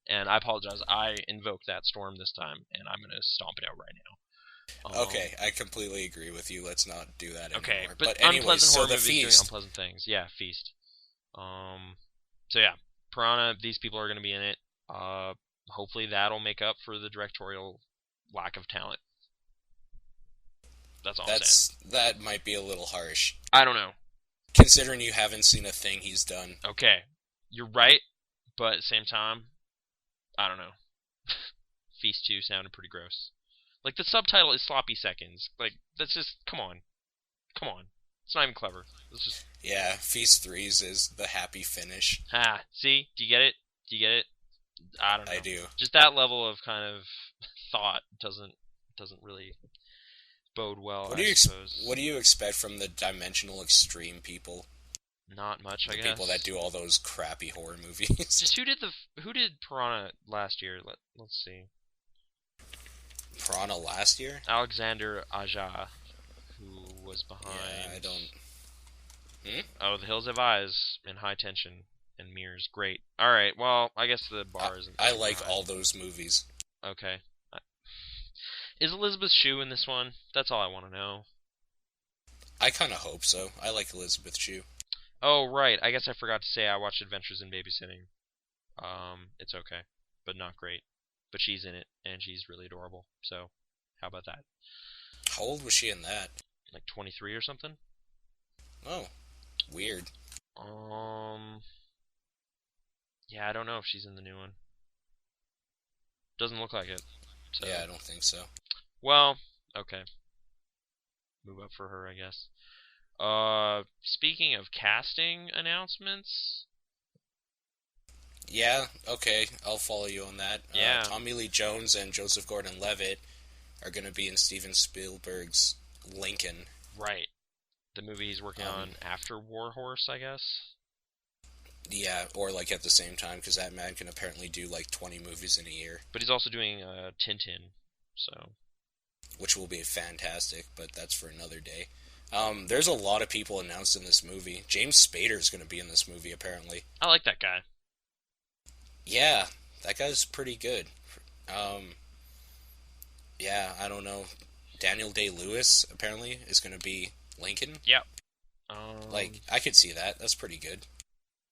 And I apologize. I invoked that storm this time, and I'm gonna stomp it out right now. Okay, I completely agree with you. Let's not do that Okay, anymore. but But anyways, unpleasant so horror the movies doing feast. unpleasant things. Yeah, Feast. So yeah, Piranha. These people are gonna be in it. Uh, Hopefully that'll make up for the directorial lack of talent. That's all I'm saying. That might be a little harsh, I don't know. considering you haven't seen a thing he's done. Okay, you're right, but at the same time, I don't know. Feast 2 sounded pretty gross. Like, the subtitle is Sloppy Seconds. Like, that's just, come on. Come on. It's not even clever. It's just, Yeah, Feast Threes is the happy finish. see? Do you get it? Do you get it? I don't I know. do. Just that level of kind of thought doesn't really bode well, I suppose. What do you expect from the dimensional extreme people? Not much, I The guess. people that do all those crappy horror movies. Just who did Piranha last year? Let's see. Piranha last year? Alexander Aja, who was behind. Yeah, I don't. Hmm? Oh, The Hills Have Eyes and High Tension and Mirrors. Great. All right. Well, I guess the bar isn't. I super like high. all those movies. Okay. Is Elizabeth Shue in this one? That's all I want to know. I kind of hope so. I like Elizabeth Shue. Oh, right. I guess I forgot to say I watched Adventures in Babysitting. It's okay, but not great. But she's in it, and she's really adorable. So, how about that? How old was she in that? Like 23 or something? Oh, weird. Um, yeah, I don't know if she's in the new one. Doesn't look like it. So, Yeah, I don't think so. well, okay. Move up for her, I guess. Speaking of casting announcements, Yeah, okay, I'll follow you on that. Yeah. Tommy Lee Jones and Joseph Gordon-Levitt are going to be in Steven Spielberg's Lincoln. right. The movie he's working on after War Horse, I guess. Yeah, or like at the same time, because that man can apparently do like 20 movies in a year, But he's also doing Tintin, so which will be fantastic, but that's for another day. There's a lot of people announced in this movie. James Spader's going to be in this movie, apparently. I like that guy. Yeah, that guy's pretty good. Um, yeah, I don't know. Daniel Day-Lewis, apparently, is going to be Lincoln. Yep. Like, I could see that. That's pretty good.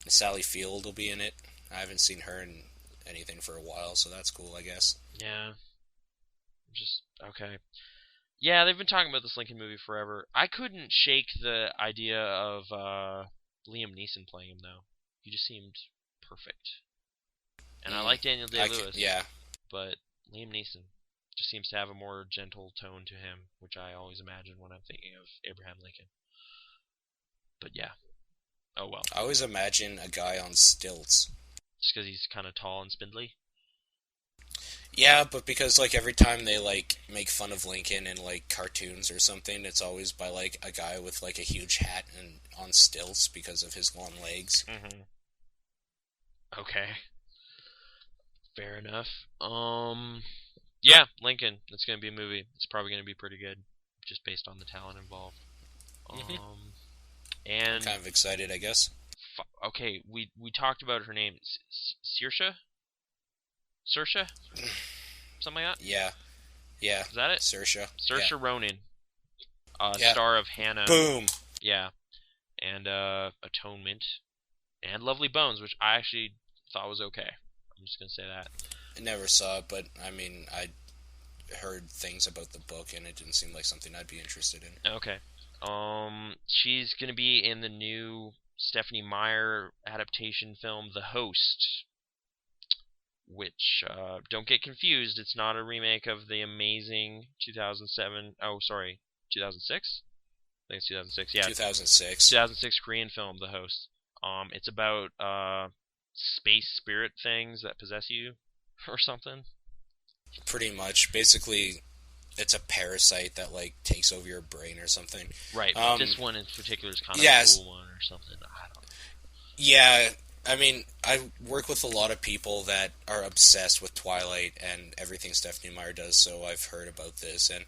Sally Field will be in it. I haven't seen her in anything for a while, so that's cool, I guess. Yeah. Just okay. Yeah, they've been talking about this Lincoln movie forever. I couldn't shake the idea of Liam Neeson playing him though. He just seemed perfect. And I like Daniel Day-Lewis. Yeah. But Liam Neeson just seems to have a more gentle tone to him, which I always imagine when I'm thinking of Abraham Lincoln. But yeah. Oh well. I always imagine a guy on stilts. Just because he's kind of tall and spindly. Yeah, but because like every time they like make fun of Lincoln in like cartoons or something, it's always by like a guy with like a huge hat and on stilts because of his long legs. Mm-hmm. Okay. Fair enough. Yeah, Lincoln. It's gonna be a movie. It's probably gonna be pretty good, just based on the talent involved. And I'm kind of excited, I guess. Okay, we talked about her name, Saoirse, something like that. Yeah. Is that it? Saoirse. Saoirse Yeah. Ronan, Yeah. star of Hannah. Boom. Yeah, and Atonement, and Lovely Bones, which I actually thought was okay. I'm just gonna say that. I never saw it, but I mean, I heard things about the book, and it didn't seem like something I'd be interested in. Okay. She's gonna be in the new Stephenie Meyer adaptation film, The Host, which don't get confused. It's not a remake of the amazing 2007. Oh, sorry, 2006. I think it's 2006. Yeah, 2006. 2006 Korean film, The Host. It's about space spirit things that possess you, or something. Pretty much. Basically, it's a parasite that like takes over your brain or something. Right, but Um, this one in particular is kind of a yes, cool one or something. I don't yeah. I mean, I work with a lot of people that are obsessed with Twilight and everything Stephanie Meyer does, so I've heard about this. And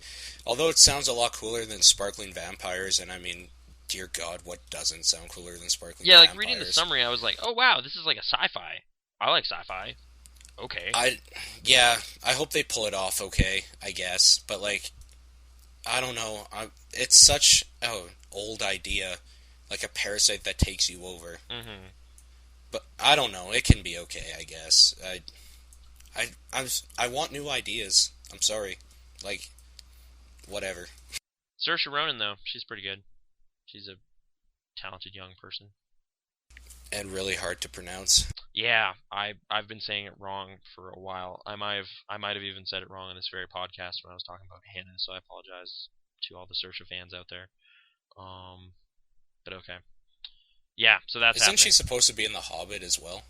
although it sounds a lot cooler than Sparkling Vampires, and I mean, dear God, what doesn't sound cooler than Sparkling Yeah, like reading the Vampires? summary, I was like, oh wow, this is like a sci-fi. I like sci-fi. Okay. I, yeah, I hope they pull it off okay, I guess. But like, I don't know. It's such an old idea, like a parasite that takes you over. Mm-hmm. But I don't know. It can be okay, I guess. I want new ideas. I'm sorry. Like, whatever. Saoirse Ronan though, she's pretty good. She's a talented young person. And really hard to pronounce. Yeah, I've been saying it wrong for a while. I might have even said it wrong in this very podcast when I was talking about Hannah, so I apologize to all the Saoirse fans out there. Um, but okay. Yeah, so that's Isn't she happening. supposed to be in The Hobbit as well?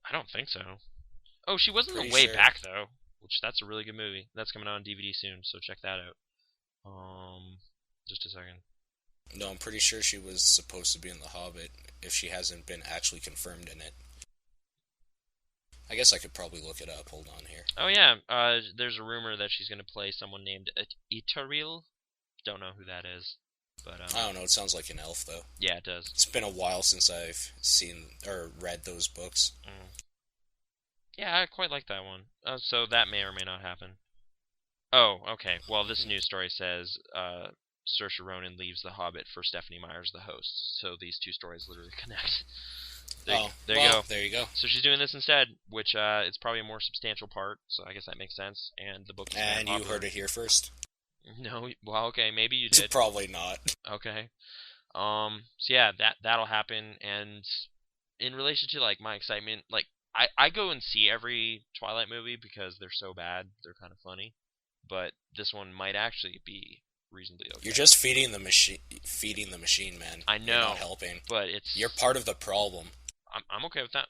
I don't think so. Oh, she was in the Pretty Way sure. Back though, which that's a really good movie. That's coming out on DVD soon, so check that out. Just a second. No, I'm pretty sure she was supposed to be in The Hobbit if she hasn't been actually confirmed in it. I guess I could probably look it up. Hold on here. Oh yeah, there's a rumor that she's gonna play someone named Itaril. Don't know who that is, but I don't know. It sounds like an elf, though. yeah, it does. It's been a while since I've seen or read those books. Mm. Yeah, I quite like that one. So that may or may not happen. Oh, okay. Well, this news story says Saoirse Ronan leaves The Hobbit for Stephanie Meyer's the host. So these two stories literally connect. Oh, There you well, go. there you go. So she's doing this instead, which it's probably a more substantial part. So I guess that makes sense. And the book is very And you popular. heard it here first. No, well, okay, maybe you did. Probably not. Okay. So yeah, that'll happen. And in relation to like my excitement, like I go and see every Twilight movie because they're so bad, they're kind of funny. But this one might actually be reasonably okay. You're just feeding the machine. Feeding the machine, man. I know, You're not helping. but it's You're part of the problem. I'm okay with that.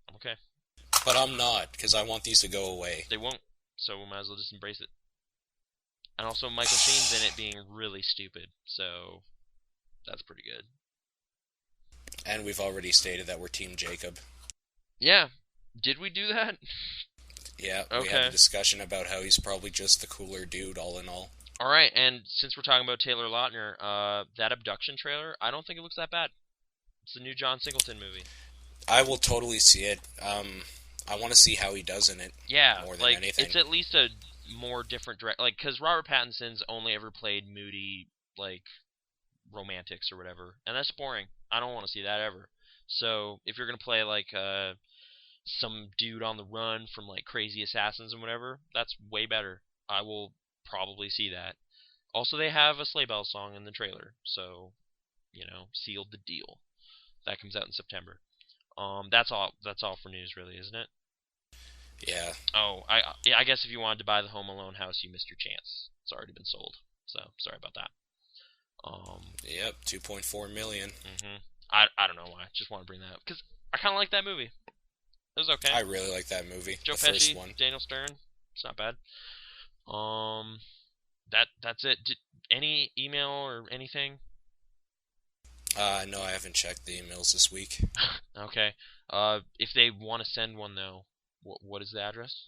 I'm okay. But I'm not, because I want these to go away. They won't, so we might as well just embrace it. And also, Michael Sheen's in it being really stupid, so that's pretty good. And we've already stated that we're Team Jacob. Yeah, did we do that? Yeah, we Okay. had a discussion about how he's probably just the cooler dude, all in all. All right, and since we're talking about Taylor Lautner, that abduction trailer, I don't think it looks that bad. It's the new John Singleton movie. I will totally see it. I want to see how he does in it. Yeah, more than like anything. it's at least a more different direct, like because Robert Pattinson's only ever played moody like romantics or whatever, and that's boring. I don't want to see that ever. So if you're gonna play like some dude on the run from like crazy assassins and whatever, that's way better. I will probably see that. Also, they have a Sleigh Bell song in the trailer, so sealed the deal. That comes out in September. That's all. That's all for news, really, isn't it? Yeah. Oh, I guess if you wanted to buy the Home Alone house, you missed your chance. It's already been sold. So sorry about that. Yep. 2.4 million. I don't know why. Just want to bring that up because I kind of like that movie. It was okay. I really like that movie. Joe the Pesci, first one. Daniel Stern. It's not bad. That's it. Any email or anything? No, I haven't checked the emails this week. Okay. If they want to send one though, what is the address?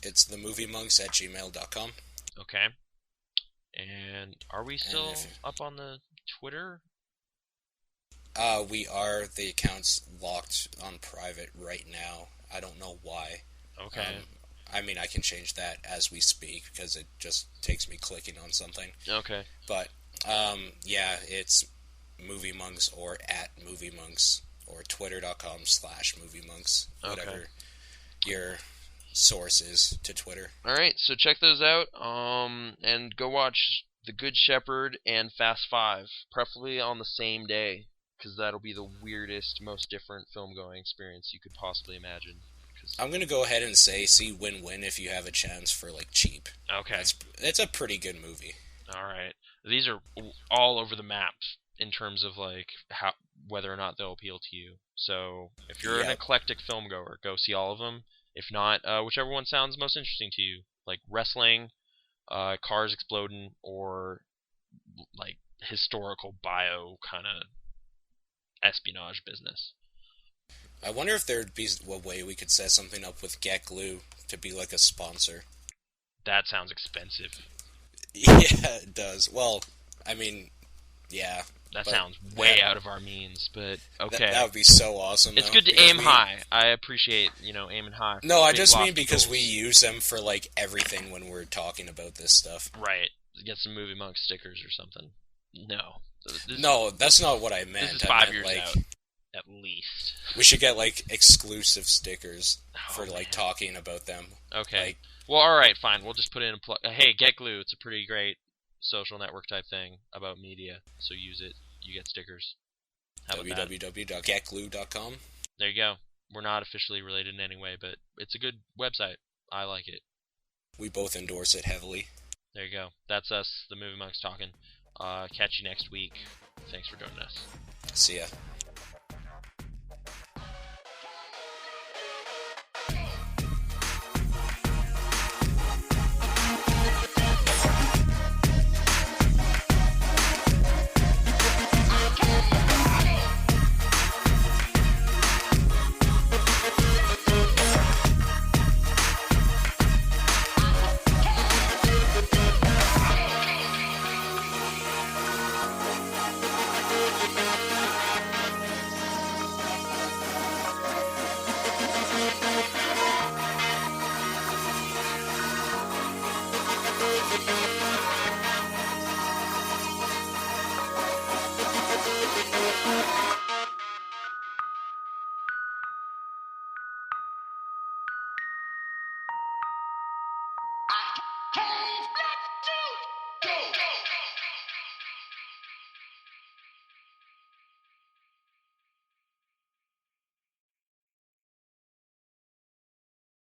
It's themoviemonks@gmail.com. Okay. And are we still up on the Twitter? We are. The account's locked on private right now. I don't know why. Okay. I mean, I can change that as we speak because it just takes me clicking on something. Okay. But, yeah, it's Movie Monks or @MovieMonks or twitter.com/MovieMonks. Whatever your source is to Twitter. All right, so check those out. And go watch The Good Shepherd and Fast Five, preferably on the same day, because that'll be the weirdest, most different film-going experience you could possibly imagine. I'm gonna go ahead and say see Win-Win if you have a chance for like cheap. Okay. It's a pretty good movie. All right. These are all over the map in terms of like whether or not they'll appeal to you. So if you're an eclectic film goer, go see all of them. If not, whichever one sounds most interesting to you, like wrestling, cars exploding, or like historical bio kind of espionage business. I wonder if there'd be a way we could set something up with Get Glue to be like a sponsor. That sounds expensive. Yeah, it does. Well, I mean, yeah. That But sounds way out of our means, but okay. That would be so awesome. It's though, good to because aim high. I appreciate, aiming high. No, I Big just mean lofty because goals. we use them for like everything when we're talking about this stuff. Right. Get some Movie Monk stickers or something. No. No, that's not what I This meant. is I 5 meant years like out, at least. we should get like exclusive stickers for Oh, like man. talking about them. Okay. Like, Well, alright, fine. We'll just put in a plug. Hey, Get Glue. It's a pretty great social network type thing about media, so use it. You get stickers. How about that? www.getglue.com. There you go. We're not officially related in any way, but it's a good website. I like it. We both endorse it heavily. There you go. That's us, the Movie Monks, talking. Catch you next week. Thanks for joining us. See ya. Cave